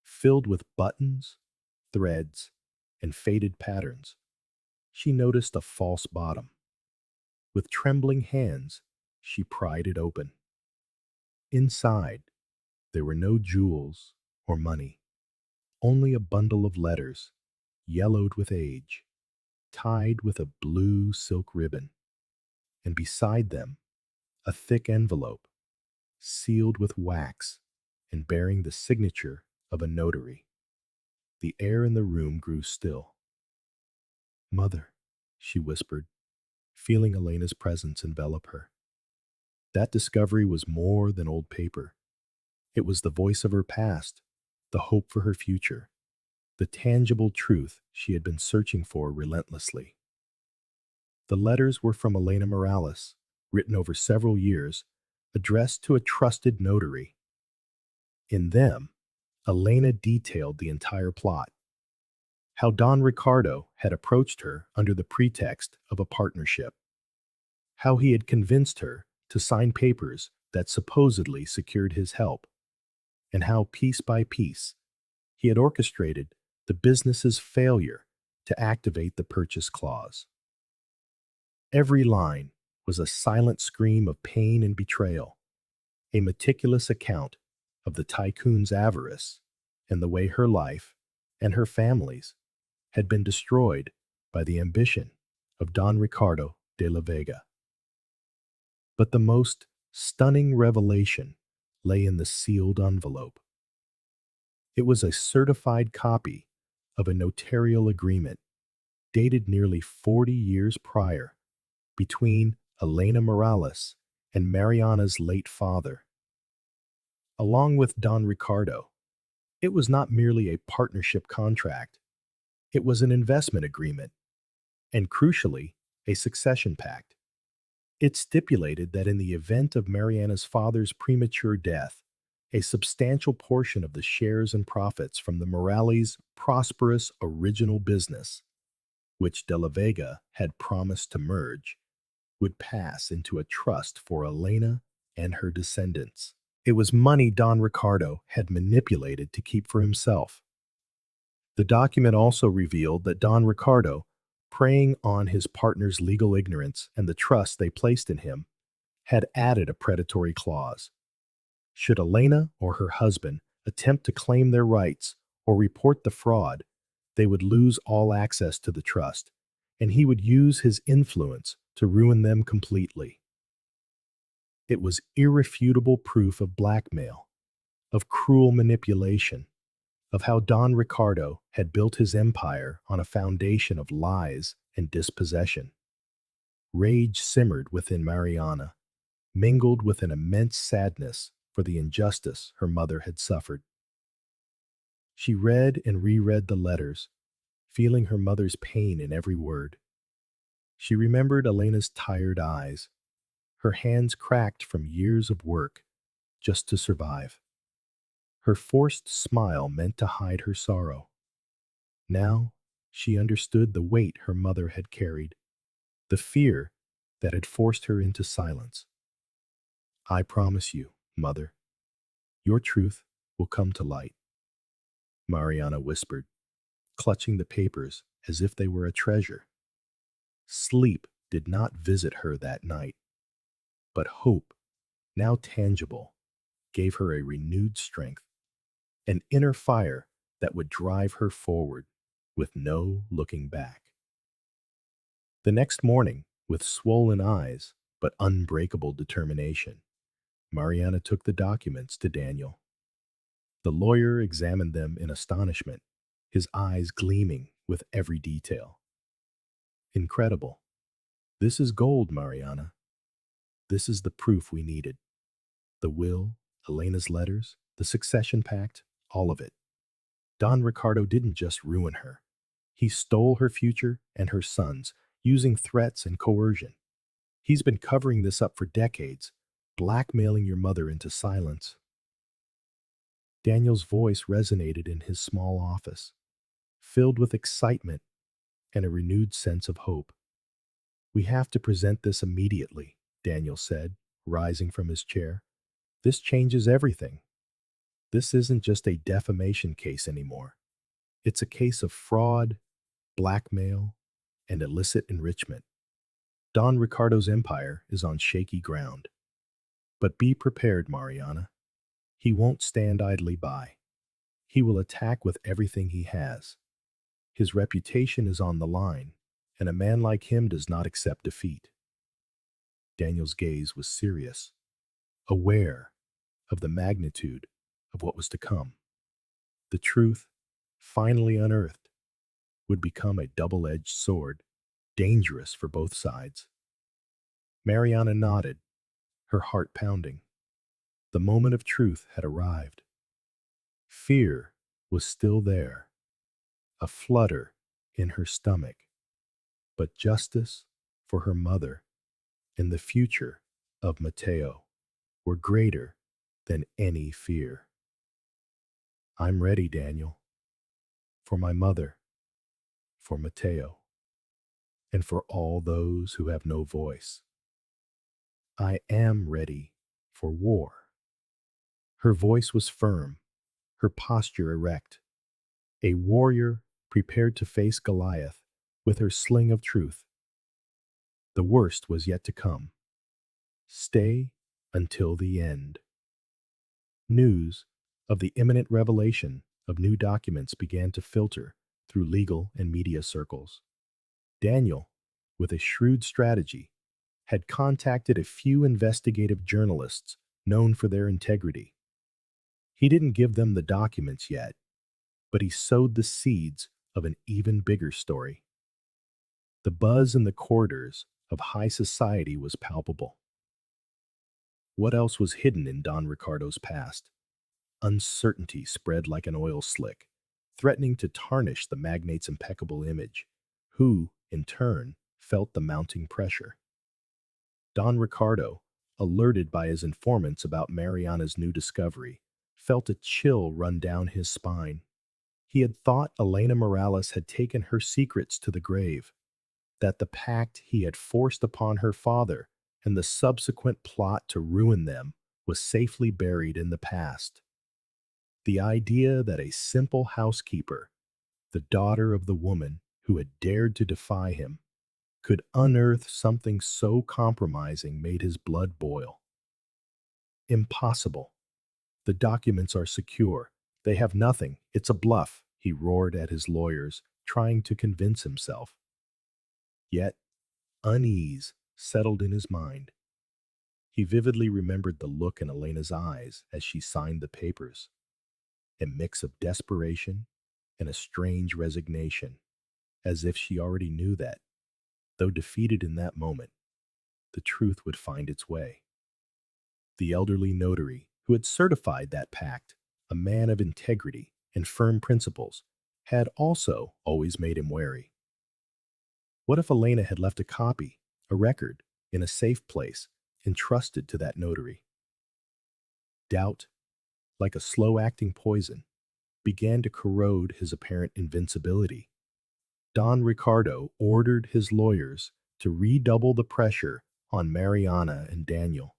S1: filled with buttons, threads, and faded patterns, she noticed a false bottom. With trembling hands, she pried it open. Inside, there were no jewels or money, only a bundle of letters, yellowed with age, tied with a blue silk ribbon, and beside them, a thick envelope, sealed with wax and bearing the signature of a notary. The air in the room grew still. "Mother," she whispered, feeling Elena's presence envelop her. That discovery was more than old paper. It was the voice of her past, the hope for her future, the tangible truth she had been searching for relentlessly. The letters were from Elena Morales, written over several years, addressed to a trusted notary. In them, Elena detailed the entire plot. How Don Ricardo had approached her under the pretext of a partnership. How he had convinced her to sign papers that supposedly secured his help. And how, piece by piece, he had orchestrated the business's failure to activate the purchase clause. Every line was a silent scream of pain and betrayal, a meticulous account of the tycoon's avarice and the way her life and her family's had been destroyed by the ambition of Don Ricardo de la Vega. But the most stunning revelation lay in the sealed envelope. It was a certified copy of a notarial agreement dated nearly 40 years prior between Elena Morales and Mariana's late father. Along with Don Ricardo, it was not merely a partnership contract, it was an investment agreement, and crucially, a succession pact. It stipulated that in the event of Mariana's father's premature death, a substantial portion of the shares and profits from the Morales' prosperous original business, which De La Vega had promised to merge, would pass into a trust for Elena and her descendants. It was money Don Ricardo had manipulated to keep for himself. The document also revealed that Don Ricardo, preying on his partner's legal ignorance and the trust they placed in him, had added a predatory clause. Should Elena or her husband attempt to claim their rights or report the fraud, they would lose all access to the trust, and he would use his influence to ruin them completely. It was irrefutable proof of blackmail, of cruel manipulation, of how Don Ricardo had built his empire on a foundation of lies and dispossession. Rage simmered within Mariana, mingled with an immense sadness for the injustice her mother had suffered. She read and reread the letters, feeling her mother's pain in every word. She remembered Elena's tired eyes, her hands cracked from years of work just to survive. Her forced smile meant to hide her sorrow. Now she understood the weight her mother had carried, the fear that had forced her into silence. I promise you, mother, your truth will come to light, Mariana whispered, clutching the papers as if they were a treasure. Sleep did not visit her that night, but hope, now tangible, gave her a renewed strength, an inner fire that would drive her forward with no looking back. The next morning, with swollen eyes but unbreakable determination, Mariana took the documents to Daniel. The lawyer examined them in astonishment, his eyes gleaming with every detail. Incredible. This is gold, Mariana. This is the proof we needed. The will, Elena's letters, the succession pact, all of it. Don Ricardo didn't just ruin her. He stole her future and her son's, using threats and coercion. He's been covering this up for decades, blackmailing your mother into silence. Daniel's voice resonated in his small office, filled with excitement and a renewed sense of hope. We have to present this immediately, Daniel said, rising from his chair. This changes everything. This isn't just a defamation case anymore. It's a case of fraud, blackmail, and illicit enrichment. Don Ricardo's empire is on shaky ground. But be prepared, Mariana. He won't stand idly by. He will attack with everything he has. His reputation is on the line, and a man like him does not accept defeat. Daniel's gaze was serious, aware of the magnitude of what was to come. The truth, finally unearthed, would become a double-edged sword, dangerous for both sides. Mariana nodded, her heart pounding. The moment of truth had arrived. Fear was still there, a flutter in her stomach, but justice for her mother and the future of Mateo were greater than any fear. I'm ready, Daniel, for my mother, for Mateo, and for all those who have no voice. I am ready for war. Her voice was firm, her posture erect, a warrior prepared to face Goliath with her sling of truth. The worst was yet to come. Stay until the end. News of the imminent revelation of new documents began to filter through legal and media circles. Daniel, with a shrewd strategy, had contacted a few investigative journalists known for their integrity. He didn't give them the documents yet, but he sowed the seeds of an even bigger story. The buzz in the corridors of high society was palpable. What else was hidden in Don Ricardo's past? Uncertainty spread like an oil slick, threatening to tarnish the magnate's impeccable image, who, in turn, felt the mounting pressure. Don Ricardo, alerted by his informants about Mariana's new discovery, felt a chill run down his spine. He had thought Elena Morales had taken her secrets to the grave, that the pact he had forced upon her father and the subsequent plot to ruin them was safely buried in the past. The idea that a simple housekeeper, the daughter of the woman who had dared to defy him, could unearth something so compromising made his blood boil. Impossible. The documents are secure. They have nothing. It's a bluff, he roared at his lawyers, trying to convince himself. Yet, unease settled in his mind. He vividly remembered the look in Elena's eyes as she signed the papers, a mix of desperation and a strange resignation, as if she already knew that, though defeated in that moment, the truth would find its way. The elderly notary who had certified that pact, a man of integrity and firm principles, had also always made him wary. What if Elena had left a copy, a record, in a safe place, entrusted to that notary? Doubt, like a slow-acting poison, began to corrode his apparent invincibility. Don Ricardo ordered his lawyers to redouble the pressure on Mariana and Daniel.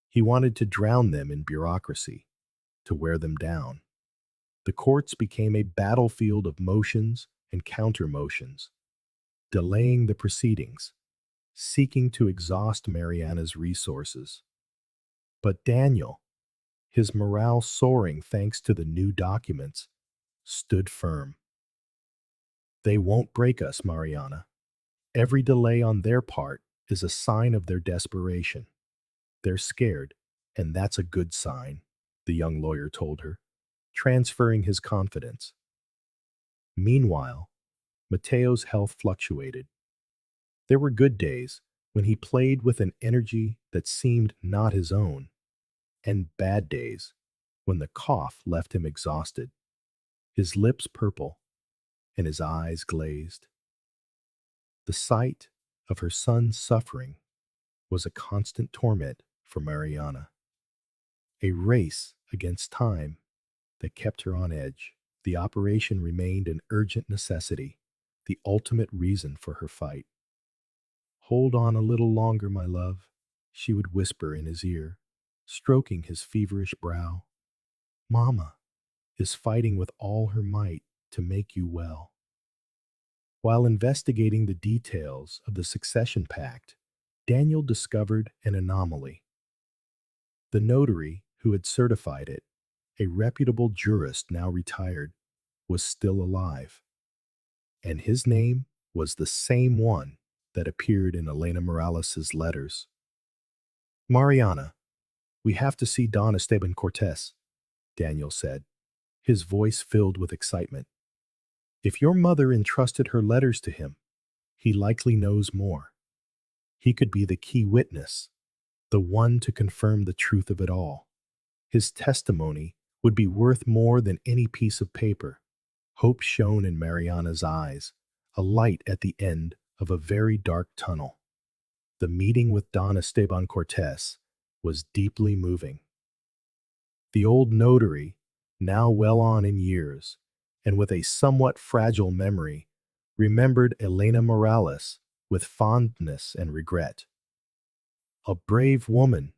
S1: He wanted to drown them in bureaucracy, to wear them down. The courts became a battlefield of motions and counter-motions, delaying the proceedings, seeking to exhaust Mariana's resources. But Daniel, his morale soaring thanks to the new documents, stood firm. They won't break us, Mariana. Every delay on their part is a sign of their desperation. They're scared, and that's a good sign, the young lawyer told her, transferring his confidence. Meanwhile, Mateo's health fluctuated. There were good days when he played with an energy that seemed not his own, and bad days when the cough left him exhausted, his lips purple and his eyes glazed. The sight of her son's suffering was a constant torment for Mariana, a race against time that kept her on edge. The operation remained an urgent necessity, the ultimate reason for her fight. "Hold on a little longer, my love," she would whisper in his ear, stroking his feverish brow. "Mama is fighting with all her might to make you well." While investigating the details of the succession pact, Daniel discovered an anomaly. The notary who had certified it, a reputable jurist now retired, was still alive. And his name was the same one that appeared in Elena Morales' letters. "Mariana, we have to see Don Esteban Cortes," Daniel said, his voice filled with excitement. "If your mother entrusted her letters to him, he likely knows more. He could be the key witness, the one to confirm the truth of it all. His testimony would be worth more than any piece of paper." Hope shone in Mariana's eyes, a light at the end of a very dark tunnel. The meeting with Don Esteban Cortes was deeply moving. The old notary, now well on in years, and with a somewhat fragile memory, remembered Elena Morales with fondness and regret. "A brave woman,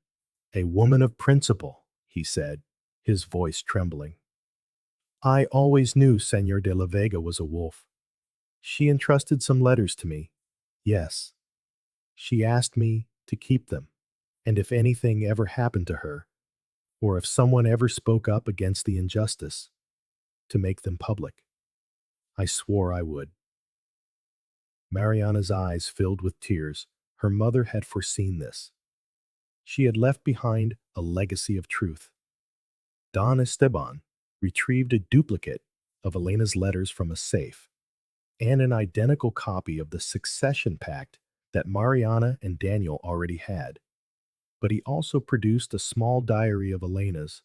S1: a woman of principle," he said, his voice trembling. "I always knew Señor de la Vega was a wolf. She entrusted some letters to me. Yes. She asked me to keep them, and if anything ever happened to her, or if someone ever spoke up against the injustice, to make them public. I swore I would." Mariana's eyes filled with tears. Her mother had foreseen this. She had left behind a legacy of truth. Don Esteban retrieved a duplicate of Elena's letters from a safe, and an identical copy of the succession pact that Mariana and Daniel already had. But he also produced a small diary of Elena's,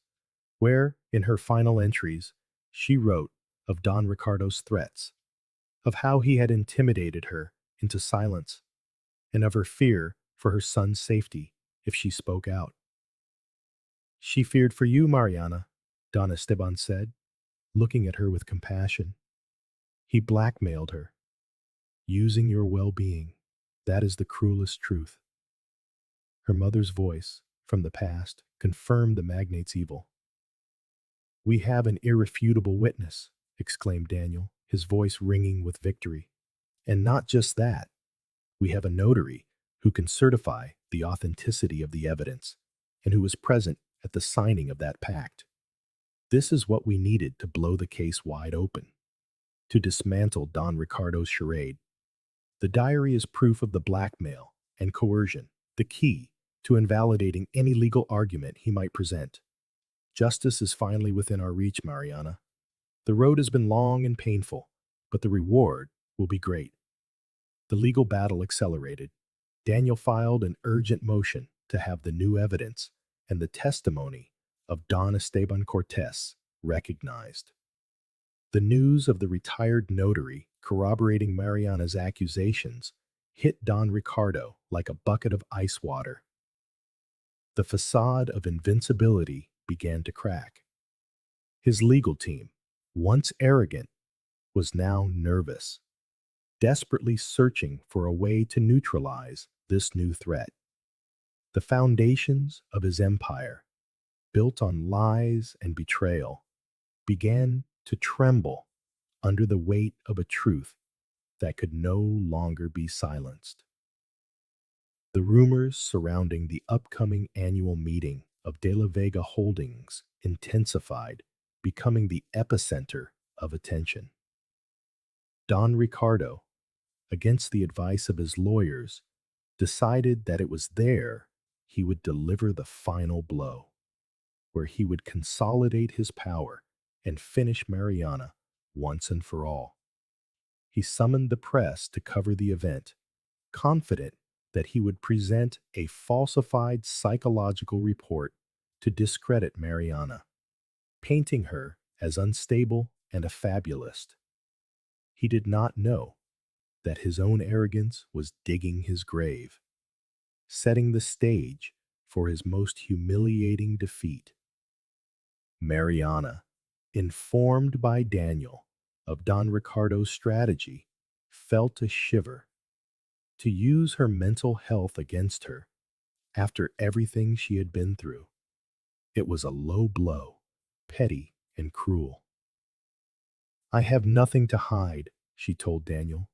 S1: where, in her final entries, she wrote of Don Ricardo's threats, of how he had intimidated her into silence, and of her fear for her son's safety if she spoke out. "She feared for you, Mariana," Don Esteban said, looking at her with compassion. "He blackmailed her, using your well-being. That is the cruelest truth." Her mother's voice, from the past, confirmed the magnate's evil. "We have an irrefutable witness," exclaimed Daniel, his voice ringing with victory. "And not just that. We have a notary who can certify the authenticity of the evidence and who was present at the signing of that pact. This is what we needed to blow the case wide open, to dismantle Don Ricardo's charade. The diary is proof of the blackmail and coercion, the key to invalidating any legal argument he might present. Justice is finally within our reach, Mariana. The road has been long and painful, but the reward will be great." The legal battle accelerated. Daniel filed an urgent motion to have the new evidence and the testimony of Don Esteban Cortes recognized. The news of the retired notary corroborating Mariana's accusations hit Don Ricardo like a bucket of ice water. The facade of invincibility began to crack. His legal team, once arrogant, was now nervous, desperately searching for a way to neutralize this new threat. The foundations of his empire, built on lies and betrayal, began to tremble under the weight of a truth that could no longer be silenced. The rumors surrounding the upcoming annual meeting of De La Vega Holdings intensified, becoming the epicenter of attention. Don Ricardo, against the advice of his lawyers, decided that it was there he would deliver the final blow, where he would consolidate his power and finish Mariana once and for all. He summoned the press to cover the event, confident that he would present a falsified psychological report to discredit Mariana, painting her as unstable and a fabulist. He did not know that his own arrogance was digging his grave, setting the stage for his most humiliating defeat. Mariana, informed by Daniel of Don Ricardo's strategy, felt a shiver. To use her mental health against her after everything she had been through, it was a low blow, petty and cruel. "I have nothing to hide," she told Daniel,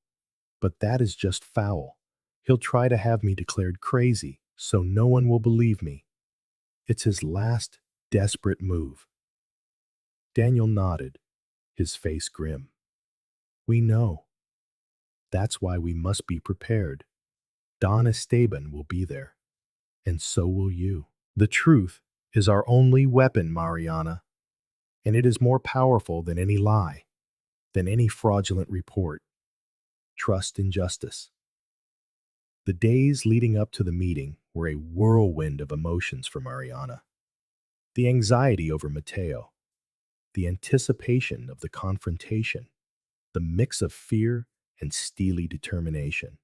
S1: "but that is just foul. He'll try to have me declared crazy, so no one will believe me. It's his last desperate move." Daniel nodded, his face grim. "We know. That's why we must be prepared. Don Esteban will be there, and so will you. The truth is our only weapon, Mariana, and it is more powerful than any lie, than any fraudulent report. Trust in justice." The days leading up to the meeting were a whirlwind of emotions for Mariana. The anxiety over Mateo, the anticipation of the confrontation, the mix of fear and steely determination.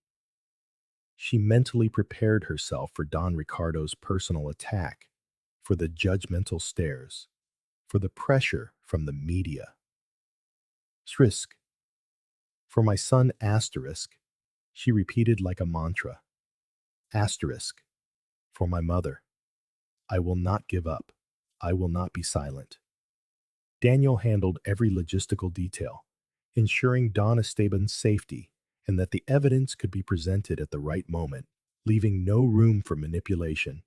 S1: She mentally prepared herself for Don Ricardo's personal attack, for the judgmental stares, for the pressure from the media. Strisk. For my son Asterisk, she repeated like a mantra. Asterisk. For my mother. I will not give up. I will not be silent. Daniel handled every logistical detail, ensuring Don Esteban's safety and that the evidence could be presented at the right moment, leaving no room for manipulation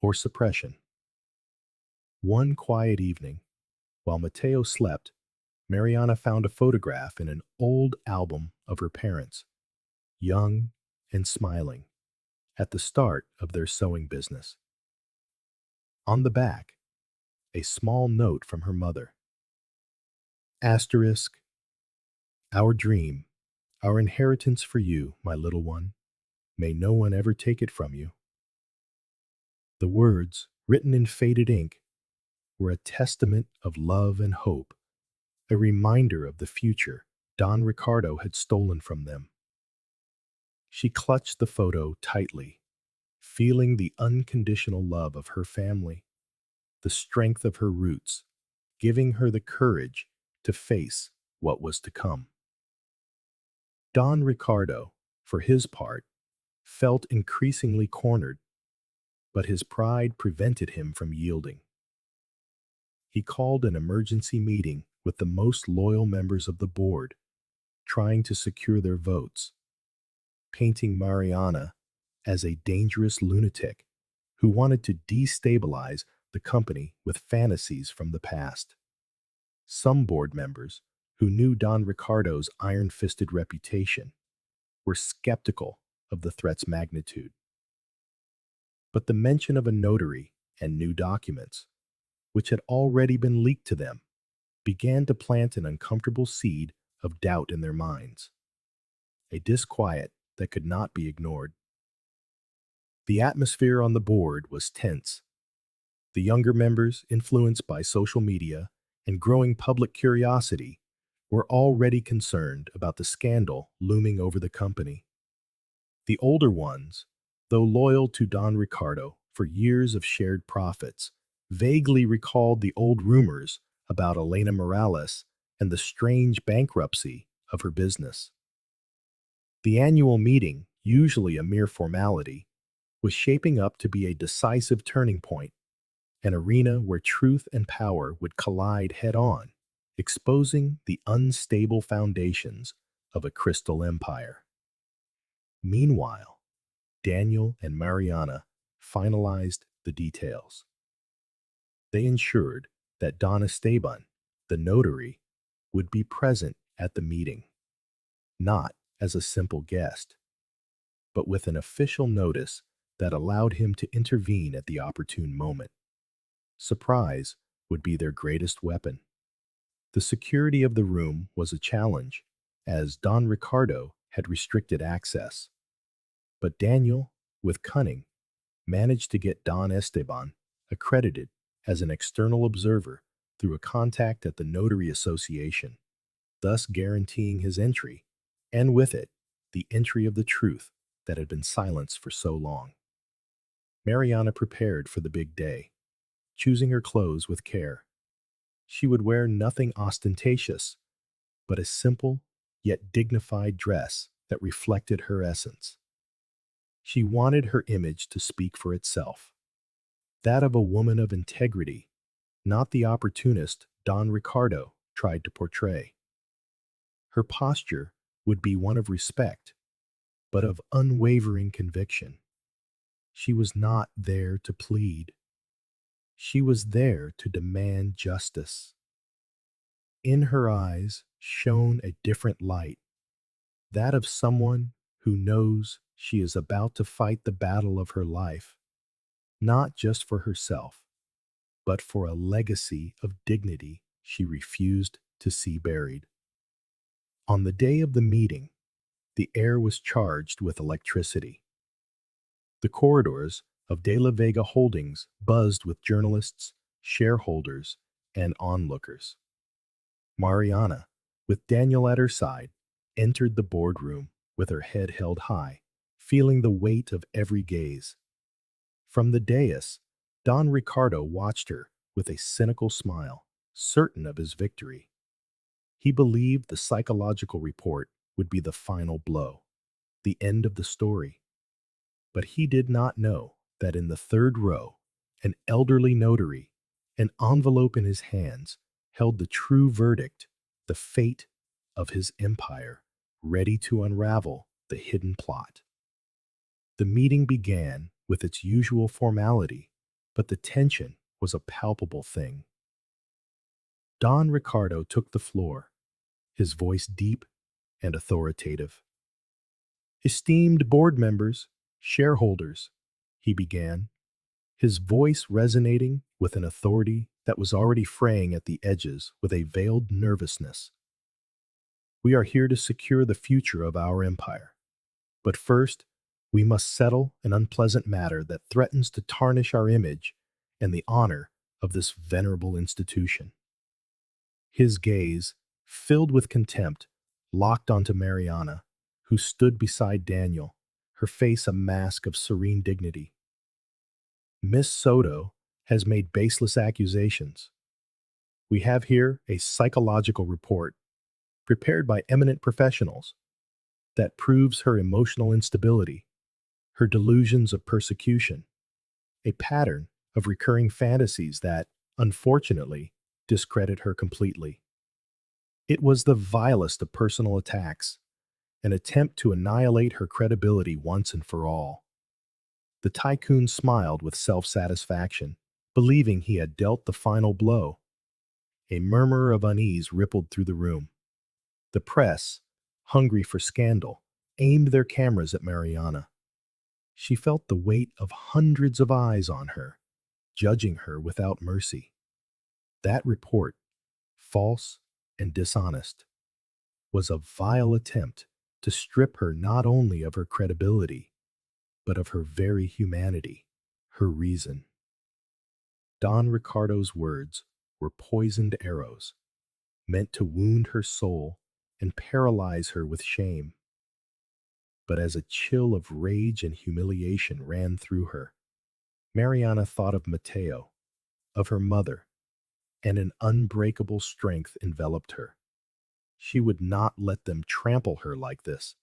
S1: or suppression. One quiet evening, while Mateo slept, Mariana found a photograph in an old album of her parents, young and smiling, at the start of their sewing business. On the back, a small note from her mother. Asterisk. Our dream, our inheritance for you, my little one. May no one ever take it from you. The words, written in faded ink, were a testament of love and hope, a reminder of the future Don Ricardo had stolen from them. She clutched the photo tightly, feeling the unconditional love of her family, the strength of her roots, giving her the courage to face what was to come. Don Ricardo, for his part, felt increasingly cornered, but his pride prevented him from yielding. He called an emergency meeting with the most loyal members of the board, trying to secure their votes, painting Mariana as a dangerous lunatic who wanted to destabilize the company with fantasies from the past. Some board members, who knew Don Ricardo's iron-fisted reputation, were skeptical of the threat's magnitude. But the mention of a notary and new documents, which had already been leaked to them, began to plant an uncomfortable seed of doubt in their minds, a disquiet that could not be ignored. The atmosphere on the board was tense. The younger members, influenced by social media and growing public curiosity, were already concerned about the scandal looming over the company. The older ones, though loyal to Don Ricardo for years of shared profits, vaguely recalled the old rumors about Elena Morales and the strange bankruptcy of her business. The annual meeting, usually a mere formality, was shaping up to be a decisive turning point, an arena where truth and power would collide head on, exposing the unstable foundations of a crystal empire. Meanwhile, Daniel and Mariana finalized the details. They ensured that Don Esteban, the notary, would be present at the meeting, not as a simple guest, but with an official notice that allowed him to intervene at the opportune moment. Surprise would be their greatest weapon. The security of the room was a challenge, as Don Ricardo had restricted access. But Daniel, with cunning, managed to get Don Esteban accredited as an external observer through a contact at the Notary Association, thus guaranteeing his entry, and with it, the entry of the truth that had been silenced for so long. Mariana prepared for the big day, choosing her clothes with care. She would wear nothing ostentatious, but a simple yet dignified dress that reflected her essence. She wanted her image to speak for itself, that of a woman of integrity, not the opportunist Don Ricardo tried to portray. Her posture would be one of respect, but of unwavering conviction. She was not there to plead. She was there to demand justice. In her eyes shone a different light, that of someone who knows she is about to fight the battle of her life, not just for herself, but for a legacy of dignity she refused to see buried. On the day of the meeting, the air was charged with electricity. The corridors of De La Vega Holdings buzzed with journalists, shareholders, and onlookers. Mariana, with Daniel at her side, entered the boardroom with her head held high, feeling the weight of every gaze. From the dais, Don Ricardo watched her with a cynical smile, certain of his victory. He believed the psychological report would be the final blow, the end of the story. But he did not know that in the third row, an elderly notary, an envelope in his hands, held the true verdict, the fate of his empire, ready to unravel the hidden plot. The meeting began with its usual formality, but the tension was a palpable thing. Don Ricardo took the floor, his voice deep and authoritative. "Esteemed board members, shareholders," he began, his voice resonating with an authority that was already fraying at the edges with a veiled nervousness. "We are here to secure the future of our empire. But first, we must settle an unpleasant matter that threatens to tarnish our image and the honor of this venerable institution." His gaze, filled with contempt, locked onto Mariana, who stood beside Daniel, her face a mask of serene dignity. "Miss Soto has made baseless accusations. We have here a psychological report, prepared by eminent professionals, that proves her emotional instability, her delusions of persecution, a pattern of recurring fantasies that, unfortunately, discredit her completely. It was the vilest of personal attacks, an attempt to annihilate her credibility once and for all." The tycoon smiled with self-satisfaction, believing he had dealt the final blow. A murmur of unease rippled through the room. The press, hungry for scandal, aimed their cameras at Mariana. She felt the weight of hundreds of eyes on her, judging her without mercy. That report, false and dishonest, was a vile attempt to strip her not only of her credibility, but of her very humanity, her reason. Don Ricardo's words were poisoned arrows, meant to wound her soul and paralyze her with shame. But as a chill of rage and humiliation ran through her, Mariana thought of Mateo, of her mother, and an unbreakable strength enveloped her. She would not let them trample her like this.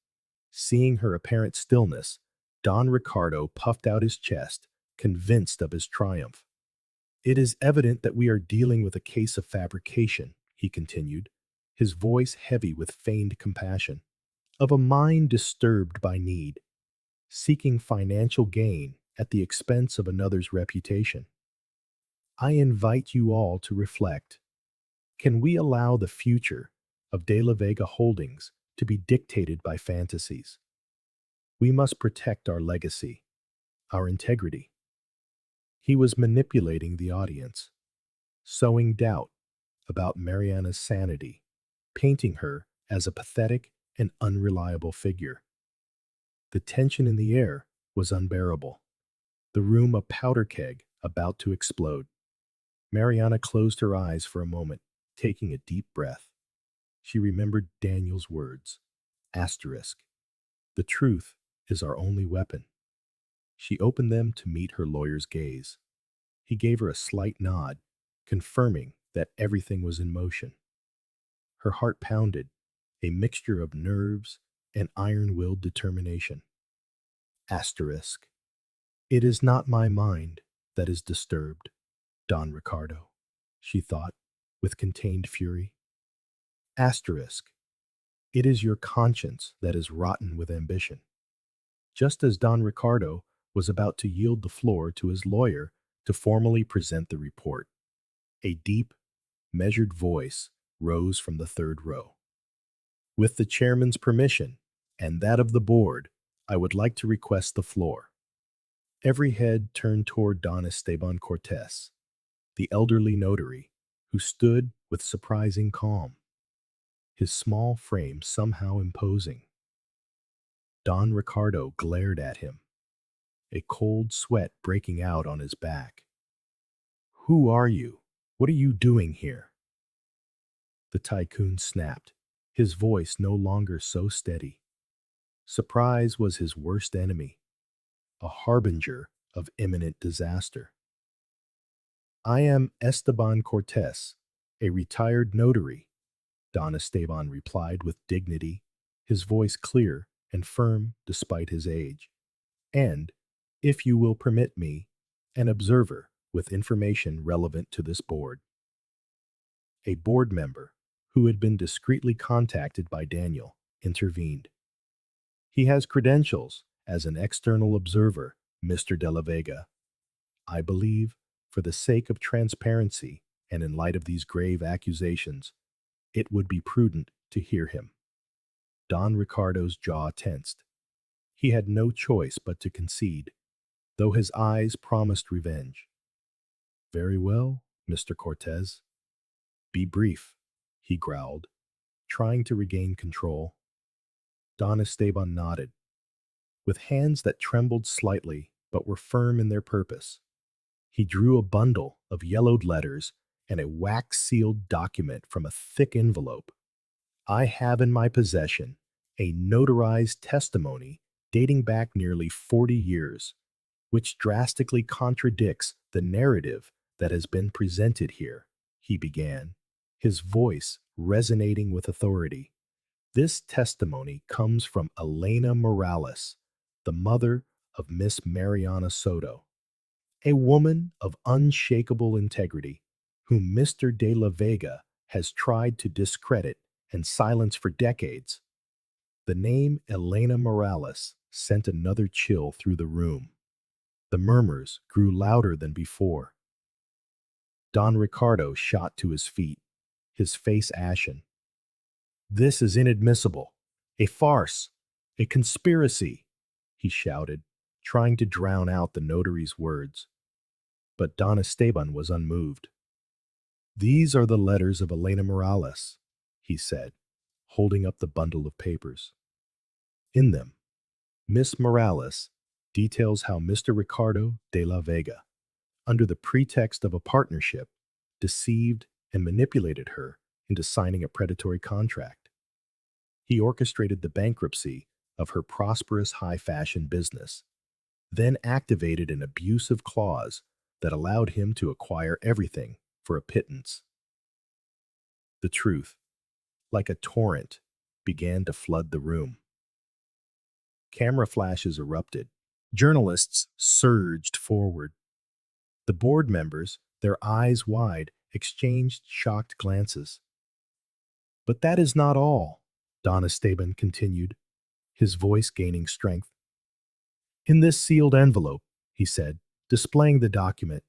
S1: Seeing her apparent stillness, Don Ricardo puffed out his chest, convinced of his triumph. It is evident that we are dealing with a case of fabrication, he continued, his voice heavy with feigned compassion, of a mind disturbed by need, seeking financial gain at the expense of another's reputation. I invite you all to reflect. Can we allow the future of De La Vega Holdings to be dictated by fantasies? We must protect our legacy, our integrity. He was manipulating the audience, sowing doubt about Mariana's sanity, painting her as a pathetic and unreliable figure. The tension in the air was unbearable, the room a powder keg about to explode. Mariana closed her eyes for a moment, taking a deep breath. She remembered Daniel's words, asterisk. The truth is our only weapon. She opened them to meet her lawyer's gaze. He gave her a slight nod, confirming that everything was in motion. Her heart pounded, a mixture of nerves and iron-willed determination. Asterisk. It is not my mind that is disturbed, Don Ricardo, she thought, with contained fury. Asterisk. It is your conscience that is rotten with ambition. Just as Don Ricardo was about to yield the floor to his lawyer to formally present the report, a deep, measured voice rose from the third row. With the chairman's permission and that of the board, I would like to request the floor. Every head turned toward Don Esteban Cortes, the elderly notary, who stood with surprising calm, his small frame somehow imposing. Don Ricardo glared at him, a cold sweat breaking out on his back. Who are you? What are you doing here? The tycoon snapped, his voice no longer so steady. Surprise was his worst enemy, a harbinger of imminent disaster. I am Esteban Cortes, a retired notary, Don Esteban replied with dignity, his voice clear and firm despite his age. And, if you will permit me, an observer with information relevant to this board. A board member, who had been discreetly contacted by Daniel, intervened. He has credentials as an external observer, Mr. De La Vega. I believe, for the sake of transparency and in light of these grave accusations, it would be prudent to hear him. Don Ricardo's jaw tensed. He had no choice but to concede, though his eyes promised revenge. Very well, Mr. Cortez. Be brief, he growled, trying to regain control. Don Esteban nodded, with hands that trembled slightly but were firm in their purpose. He drew a bundle of yellowed letters and a wax-sealed document from a thick envelope. I have in my possession a notarized testimony dating back nearly 40 years, which drastically contradicts the narrative that has been presented here, he began, his voice resonating with authority. This testimony comes from Elena Morales, the mother of Miss Mariana Soto, a woman of unshakable integrity, whom Mr. de la Vega has tried to discredit and silence for decades. The name Elena Morales sent another chill through the room. The murmurs grew louder than before. Don Ricardo shot to his feet, his face ashen. This is inadmissible. A farce. A conspiracy, he shouted, trying to drown out the notary's words. But Don Esteban was unmoved. These are the letters of Elena Morales, he said, holding up the bundle of papers. In them, Miss Morales details how Mr. Ricardo de la Vega, under the pretext of a partnership, deceived and manipulated her into signing a predatory contract. He orchestrated the bankruptcy of her prosperous high fashion business, then activated an abusive clause that allowed him to acquire everything for a pittance. The truth, like a torrent, began to flood the room. Camera flashes erupted. Journalists surged forward. The board members, their eyes wide, exchanged shocked glances. But that is not all, Don Esteban continued, his voice gaining strength. In this sealed envelope, he said, displaying the document,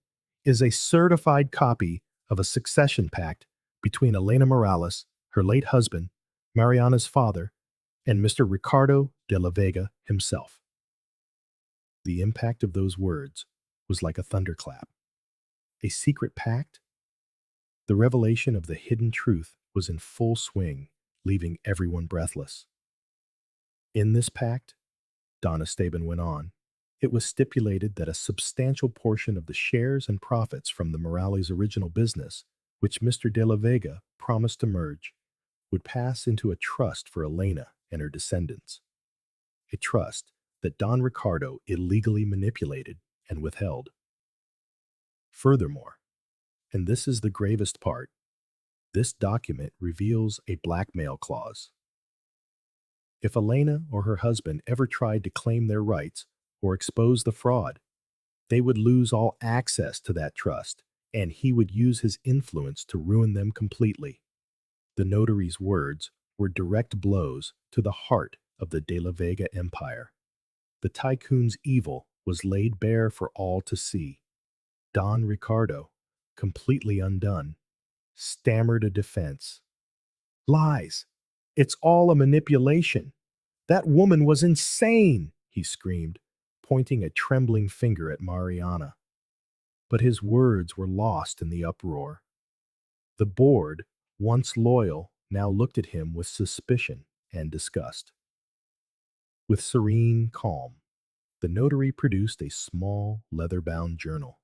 S1: is a certified copy of a succession pact between Elena Morales, her late husband, Mariana's father, and Mr. Ricardo de la Vega himself. The impact of those words was like a thunderclap. A secret pact? The revelation of the hidden truth was in full swing, leaving everyone breathless. In this pact, Don Esteban went on, it was stipulated that a substantial portion of the shares and profits from the Morales' original business, which Mr. de la Vega promised to merge, would pass into a trust for Elena and her descendants. A trust that Don Ricardo illegally manipulated and withheld. Furthermore, and this is the gravest part, this document reveals a blackmail clause. If Elena or her husband ever tried to claim their rights or expose the fraud, they would lose all access to that trust, and he would use his influence to ruin them completely. The notary's words were direct blows to the heart of the De la Vega empire. The tycoon's evil was laid bare for all to see. Don Ricardo, completely undone, stammered a defense. Lies! It's all a manipulation! That woman was insane! He screamed, pointing a trembling finger at Mariana. But his words were lost in the uproar. The board, once loyal, now looked at him with suspicion and disgust. With serene calm, the notary produced a small leather-bound journal.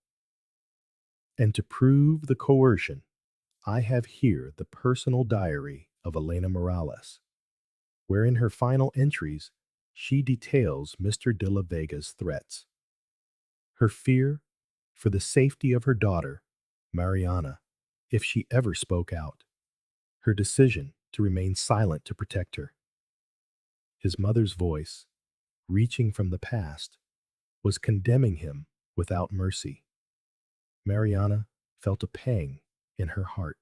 S1: And to prove the coercion, I have here the personal diary of Elena Morales, where in her final entries she details Mr. de la Vega's threats. Her fear for the safety of her daughter, Mariana, if she ever spoke out. Her decision to remain silent to protect her. His mother's voice, reaching from the past, was condemning him without mercy. Mariana felt a pang in her heart.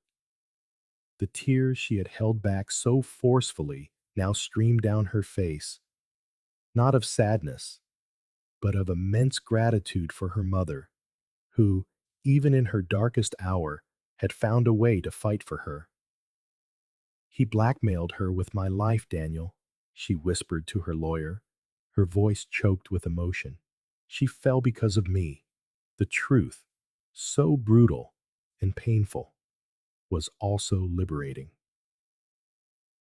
S1: The tears she had held back so forcefully now streamed down her face, not of sadness, but of immense gratitude for her mother, who, even in her darkest hour, had found a way to fight for her. He blackmailed her with my life, Daniel, she whispered to her lawyer, her voice choked with emotion. She fell because of me. The truth, so brutal and painful, was also liberating.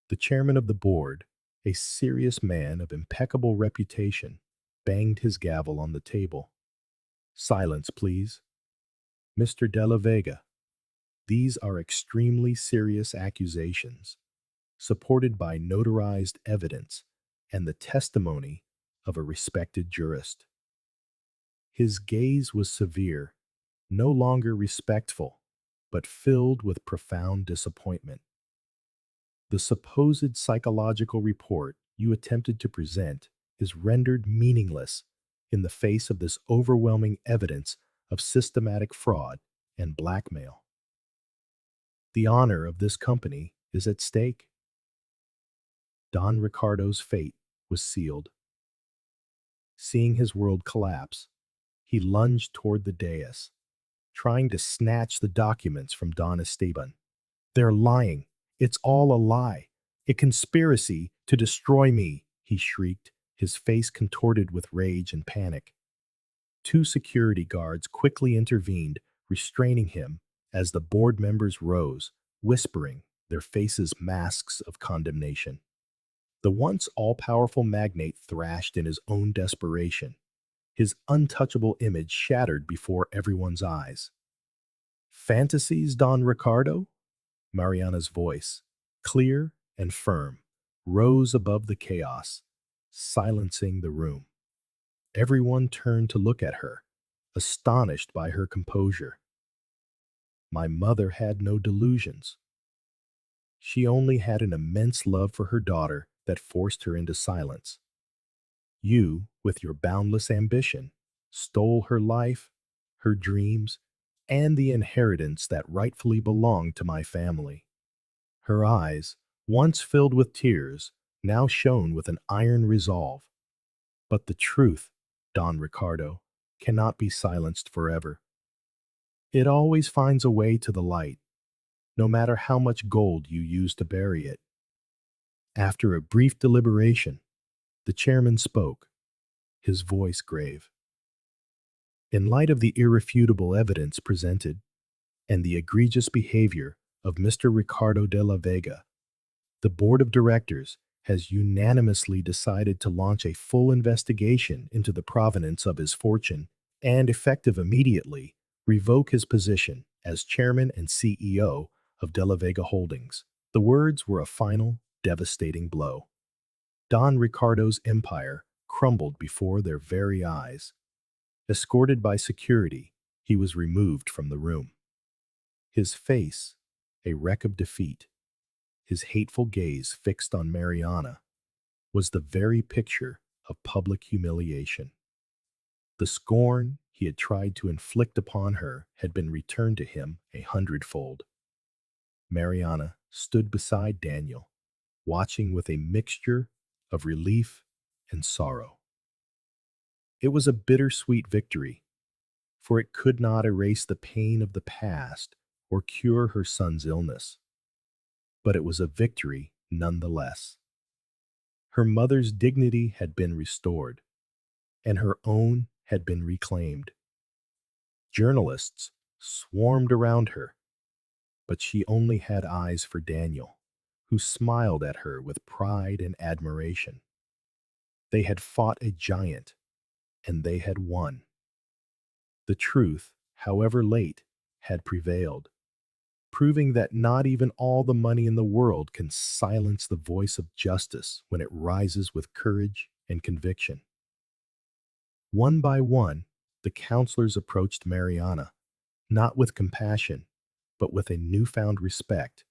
S1: The chairman of the board, a serious man of impeccable reputation, banged his gavel on the table. Silence, please. Mr. de la Vega, these are extremely serious accusations, supported by notarized evidence and the testimony of a respected jurist. His gaze was severe, no longer respectful, but filled with profound disappointment. The supposed psychological report you attempted to present is rendered meaningless in the face of this overwhelming evidence of systematic fraud and blackmail. The honor of this company is at stake. Don Ricardo's fate was sealed. Seeing his world collapse, he lunged toward the dais, trying to snatch the documents from Don Esteban. They're lying. It's all a lie. A conspiracy to destroy me, he shrieked, his face contorted with rage and panic. Two security guards quickly intervened, restraining him as the board members rose, whispering, their faces masks of condemnation. The once all-powerful magnate thrashed in his own desperation. his untouchable image shattered before everyone's eyes. Fantasies, Don Ricardo? Mariana's voice, clear and firm, rose above the chaos, silencing the room. Everyone turned to look at her, astonished by her composure. My mother had no delusions. She only had an immense love for her daughter that forced her into silence. You, with your boundless ambition, stole her life, her dreams, and the inheritance that rightfully belonged to my family. Her eyes, once filled with tears, now shone with an iron resolve. But the truth, Don Ricardo, cannot be silenced forever. It always finds a way to the light, no matter how much gold you use to bury it. After a brief deliberation, the chairman spoke, his voice grave. In light of the irrefutable evidence presented and the egregious behavior of Mr. Ricardo de la Vega, the board of directors has unanimously decided to launch a full investigation into the provenance of his fortune and, effective immediately, revoke his position as chairman and CEO of De La Vega Holdings. The words were a final, devastating blow. Don Ricardo's empire crumbled before their very eyes. Escorted by security, he was removed from the room. His face, a wreck of defeat, his hateful gaze fixed on Mariana, was the very picture of public humiliation. The scorn he had tried to inflict upon her had been returned to him 100-fold. Mariana stood beside Daniel, watching with a mixture of relief and sorrow. It was a bittersweet victory, for it could not erase the pain of the past or cure her son's illness. But it was a victory nonetheless. Her mother's dignity had been restored, and her own had been reclaimed. Journalists swarmed around her, but she only had eyes for Daniel, who smiled at her with pride and admiration. They had fought a giant, and they had won. The truth, however late, had prevailed, proving that not even all the money in the world can silence the voice of justice when it rises with courage and conviction. One by one, the counselors approached Mariana, not with compassion, but with a newfound respect,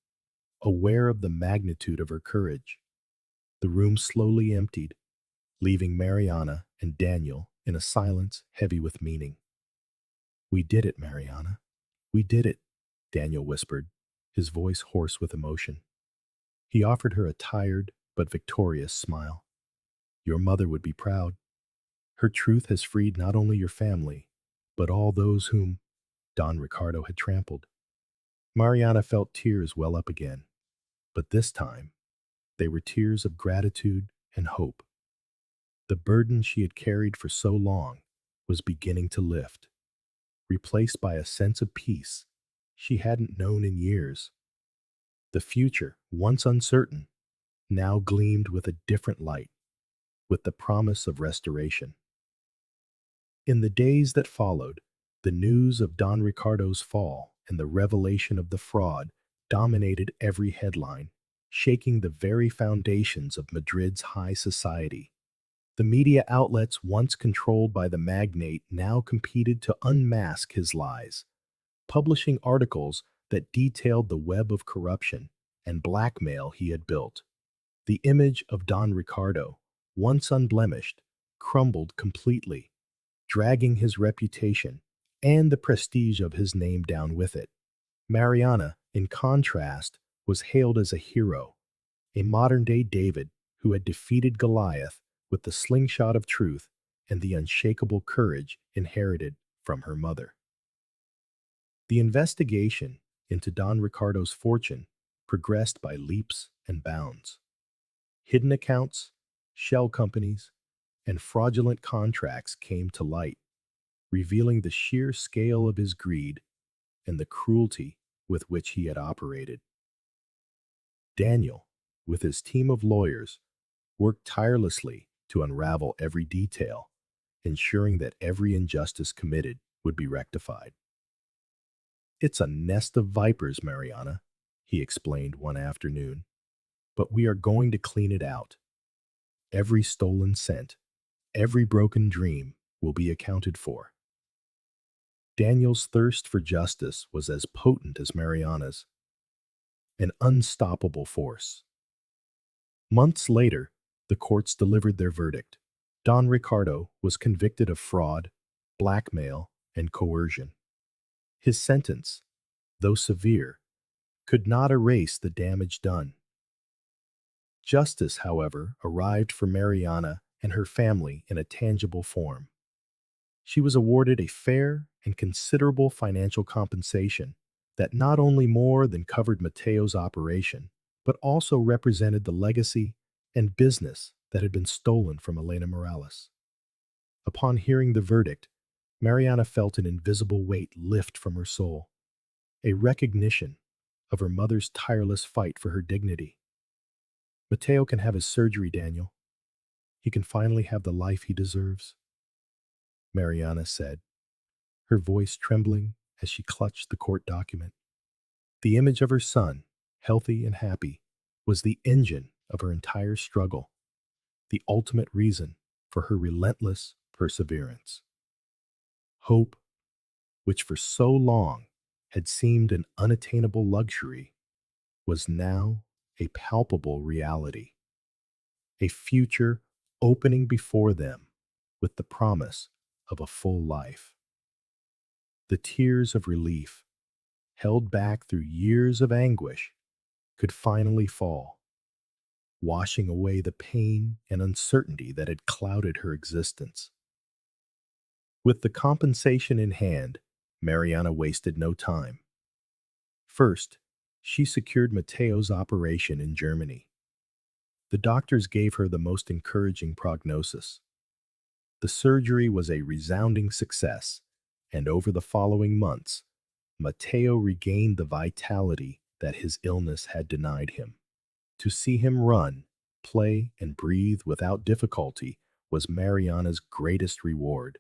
S1: aware of the magnitude of her courage. The room slowly emptied, leaving Mariana and Daniel in a silence heavy with meaning. We did it, Mariana. We did it, Daniel whispered, his voice hoarse with emotion. He offered her a tired but victorious smile. Your mother would be proud. Her truth has freed not only your family, but all those whom Don Ricardo had trampled. Mariana felt tears well up again, but this time they were tears of gratitude and hope. The burden she had carried for so long was beginning to lift, replaced by a sense of peace she hadn't known in years. The future, once uncertain, now gleamed with a different light, with the promise of restoration. In the days that followed, the news of Don Ricardo's fall and the revelation of the fraud dominated every headline, shaking the very foundations of Madrid's high society. The media outlets once controlled by the magnate now competed to unmask his lies, publishing articles that detailed the web of corruption and blackmail he had built. The image of Don Ricardo, once unblemished, crumbled completely, dragging his reputation and the prestige of his name down with it. Mariana, in contrast, was hailed as a hero, a modern-day David who had defeated Goliath with the slingshot of truth and the unshakable courage inherited from her mother. The investigation into Don Ricardo's fortune progressed by leaps and bounds. Hidden accounts, shell companies, and fraudulent contracts came to light, revealing the sheer scale of his greed and the cruelty with which he had operated. Daniel, with his team of lawyers, worked tirelessly to unravel every detail, ensuring that every injustice committed would be rectified. "It's a nest of vipers, Mariana," he explained one afternoon, "but we are going to clean it out. Every stolen cent, every broken dream will be accounted for." Daniel's thirst for justice was as potent as Mariana's, an unstoppable force. Months later, the courts delivered their verdict. Don Ricardo was convicted of fraud, blackmail, and coercion. His sentence, though severe, could not erase the damage done. Justice, however, arrived for Mariana and her family in a tangible form. She was awarded a fair and considerable financial compensation that not only more than covered Mateo's operation, but also represented the legacy and business that had been stolen from Elena Morales. Upon hearing the verdict, Mariana felt an invisible weight lift from her soul, a recognition of her mother's tireless fight for her dignity. "Mateo can have his surgery, Daniel. He can finally have the life he deserves," Mariana said, her voice trembling as she clutched the court document. The image of her son, healthy and happy, was the engine of her entire struggle, the ultimate reason for her relentless perseverance. Hope, which for so long had seemed an unattainable luxury, was now a palpable reality, a future opening before them with the promise of a full life. The tears of relief, held back through years of anguish, could finally fall, washing away the pain and uncertainty that had clouded her existence. With the compensation in hand, Mariana wasted no time. First, she secured Mateo's operation in Germany. The doctors gave her the most encouraging prognosis. The surgery was a resounding success, and over the following months, Mateo regained the vitality that his illness had denied him. To see him run, play, and breathe without difficulty was Mariana's greatest reward,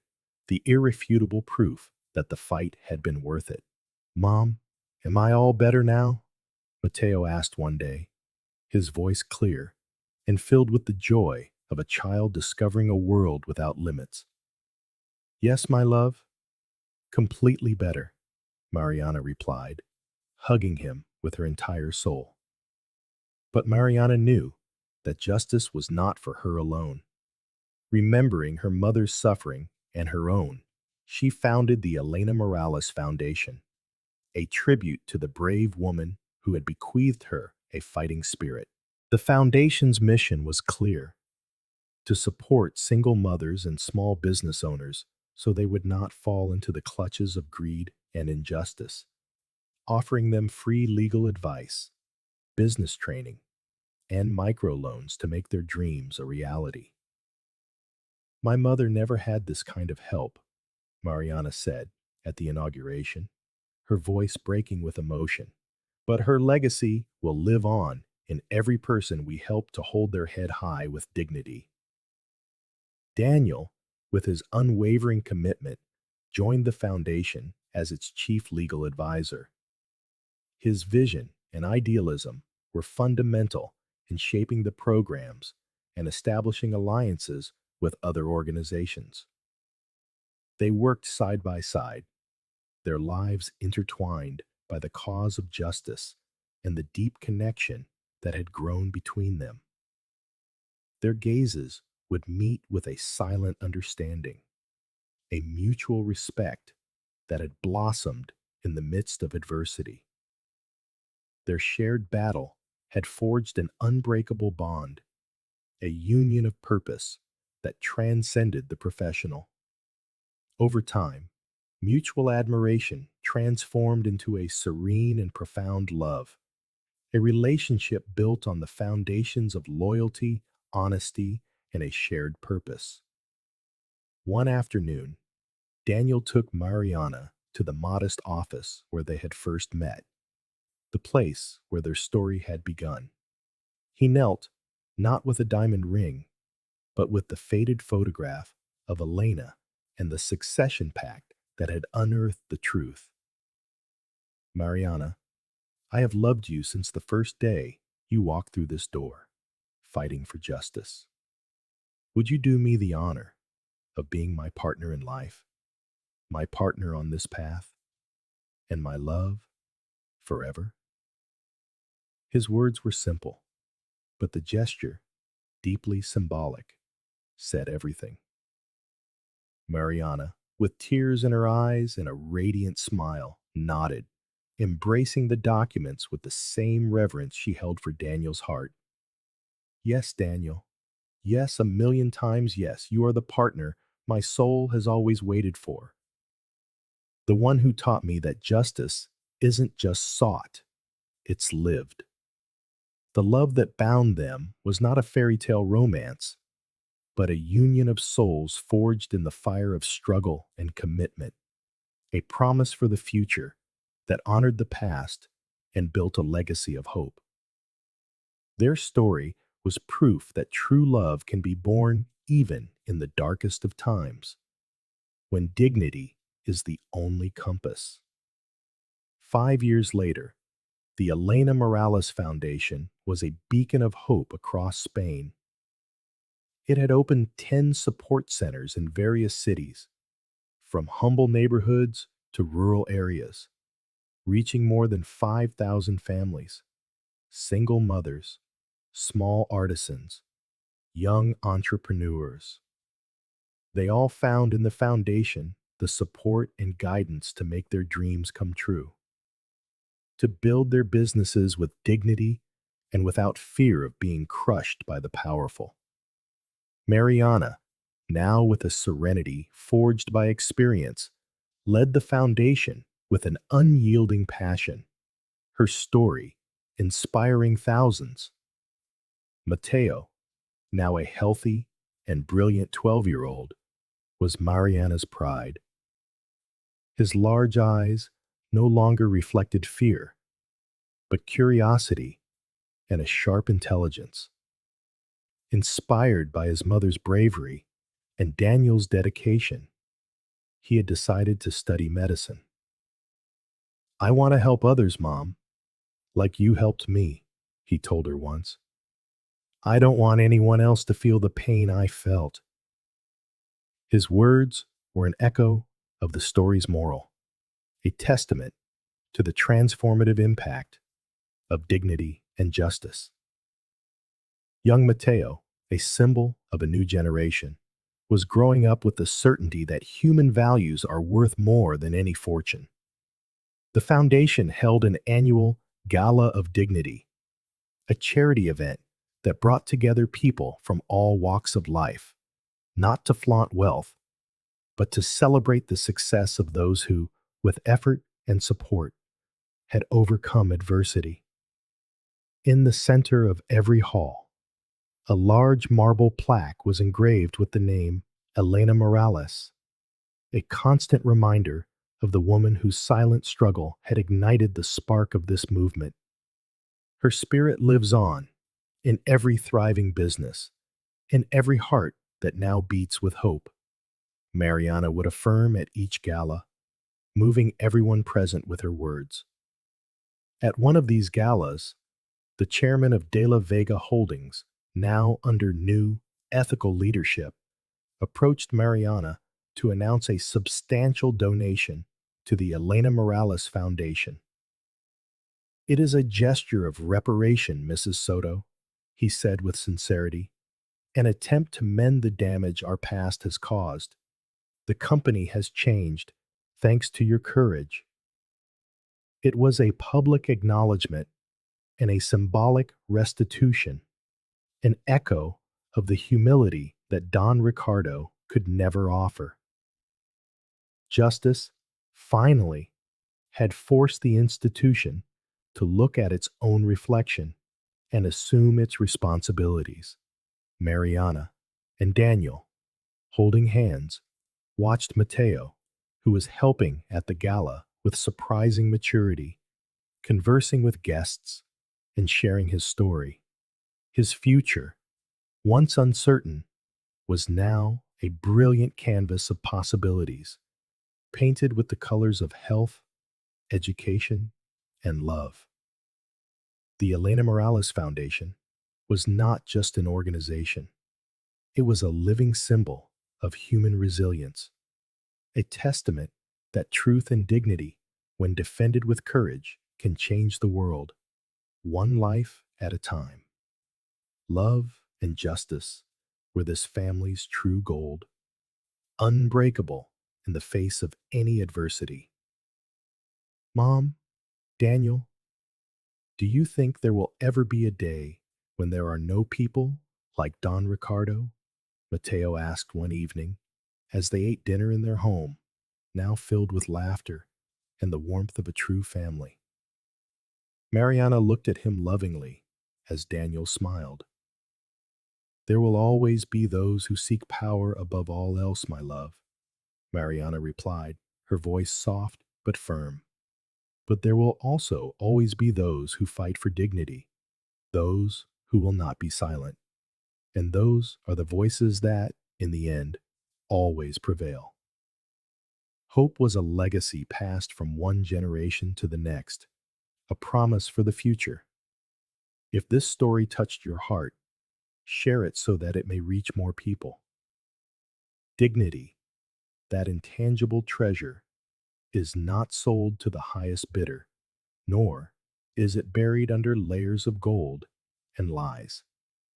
S1: the irrefutable proof that the fight had been worth it. "Mom, am I all better now?" Mateo asked one day, his voice clear and filled with the joy of a child discovering a world without limits. "Yes, my love, completely better," Mariana replied, hugging him with her entire soul. But Mariana knew that justice was not for her alone. Remembering her mother's suffering and her own, she founded the Elena Morales Foundation, a tribute to the brave woman who had bequeathed her a fighting spirit. The foundation's mission was clear: to support single mothers and small business owners so they would not fall into the clutches of greed and injustice, offering them free legal advice, business training, and microloans to make their dreams a reality. "My mother never had this kind of help," Mariana said at the inauguration, her voice breaking with emotion. "But her legacy will live on in every person we help to hold their head high with dignity." Daniel, with his unwavering commitment, joined the foundation as its chief legal advisor. His vision and idealism were fundamental in shaping the programs and establishing alliances with other organizations. They worked side by side, their lives intertwined by the cause of justice and the deep connection that had grown between them. Their gazes would meet with a silent understanding, a mutual respect that had blossomed in the midst of adversity. Their shared battle had forged an unbreakable bond, a union of purpose that transcended the professional. Over time, mutual admiration transformed into a serene and profound love, a relationship built on the foundations of loyalty, honesty, and a shared purpose. One afternoon, Daniel took Mariana to the modest office where they had first met, the place where their story had begun. He knelt, not with a diamond ring, but with the faded photograph of Elena and the succession pact that had unearthed the truth. Mariana, I have loved you since the first day you walked through this door, fighting for justice. Would you do me the honor of being my partner in life, my partner on this path, and my love forever? His words were simple, but the gesture, deeply symbolic, said everything. Mariana, with tears in her eyes and a radiant smile, nodded, embracing the documents with the same reverence she held for Daniel's heart. Yes, Daniel. Yes, a million times yes, you are the partner my soul has always waited for. The one who taught me that justice isn't just sought, it's lived. The love that bound them was not a fairy tale romance, but a union of souls forged in the fire of struggle and commitment, a promise for the future that honored the past and built a legacy of hope. Their story was proof that true love can be born even in the darkest of times, when dignity is the only compass. 5 years later, the Elena Morales Foundation was a beacon of hope across Spain. It had opened 10 support centers in various cities, from humble neighborhoods to rural areas, reaching more than 5,000 families, single mothers, small artisans, young entrepreneurs. They all found in the foundation the support and guidance to make their dreams come true, to build their businesses with dignity and without fear of being crushed by the powerful. Mariana, now with a serenity forged by experience, led the foundation with an unyielding passion, her story inspiring thousands. Mateo, now a healthy and brilliant 12-year-old, was Mariana's pride. His large eyes no longer reflected fear, but curiosity and a sharp intelligence. Inspired by his mother's bravery and Daniel's dedication, he had decided to study medicine. I want to help others, Mom, like you helped me, he told her once. I don't want anyone else to feel the pain I felt. His words were an echo of the story's moral, a testament to the transformative impact of dignity and justice. Young Mateo, a symbol of a new generation, was growing up with the certainty that human values are worth more than any fortune. The foundation held an annual Gala of Dignity, a charity event that brought together people from all walks of life, not to flaunt wealth, but to celebrate the success of those who, with effort and support, had overcome adversity. In the center of every hall, a large marble plaque was engraved with the name Elena Morales, a constant reminder of the woman whose silent struggle had ignited the spark of this movement. Her spirit lives on in every thriving business, in every heart that now beats with hope. Mariana would affirm at each gala, moving everyone present with her words. At one of these galas, the chairman of De La Vega Holdings, now under new, ethical leadership, approached Mariana to announce a substantial donation to the Elena Morales Foundation. It is a gesture of reparation, Mrs. Soto, he said with sincerity, an attempt to mend the damage our past has caused. The company has changed, thanks to your courage. It was a public acknowledgement and a symbolic restitution, an echo of the humility that Don Ricardo could never offer. Justice, finally, had forced the institution to look at its own reflection and assume its responsibilities. Mariana and Daniel, holding hands, watched Mateo, who was helping at the gala with surprising maturity, conversing with guests and sharing his story. His future, once uncertain, was now a brilliant canvas of possibilities, painted with the colors of health, education, and love. The Elena Morales Foundation was not just an organization, it was a living symbol of human resilience, a testament that truth and dignity, when defended with courage, can change the world, one life at a time. Love and justice were this family's true gold, unbreakable in the face of any adversity. Mom, Daniel, do you think there will ever be a day when there are no people like Don Ricardo? Mateo asked one evening as they ate dinner in their home, now filled with laughter and the warmth of a true family. Mariana looked at him lovingly as Daniel smiled. There will always be those who seek power above all else, my love, Mariana replied, her voice soft but firm. But there will also always be those who fight for dignity, those who will not be silent. And those are the voices that, in the end, always prevail. Hope was a legacy passed from one generation to the next, a promise for the future. If this story touched your heart, share it so that it may reach more people. Dignity, that intangible treasure, is not sold to the highest bidder, nor is it buried under layers of gold and lies.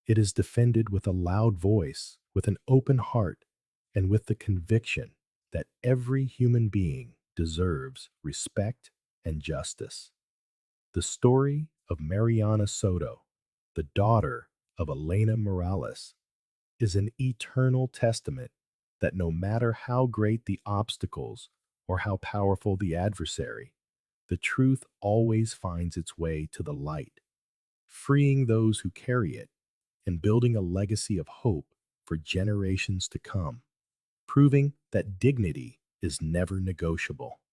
S1: It is defended with a loud voice, with an open heart, and with the conviction that every human being deserves respect and justice. The story of Mariana Soto, the daughter of Elena Morales, is an eternal testament that no matter how great the obstacles or how powerful the adversary, the truth always finds its way to the light, freeing those who carry it and building a legacy of hope for generations to come, proving that dignity is never negotiable.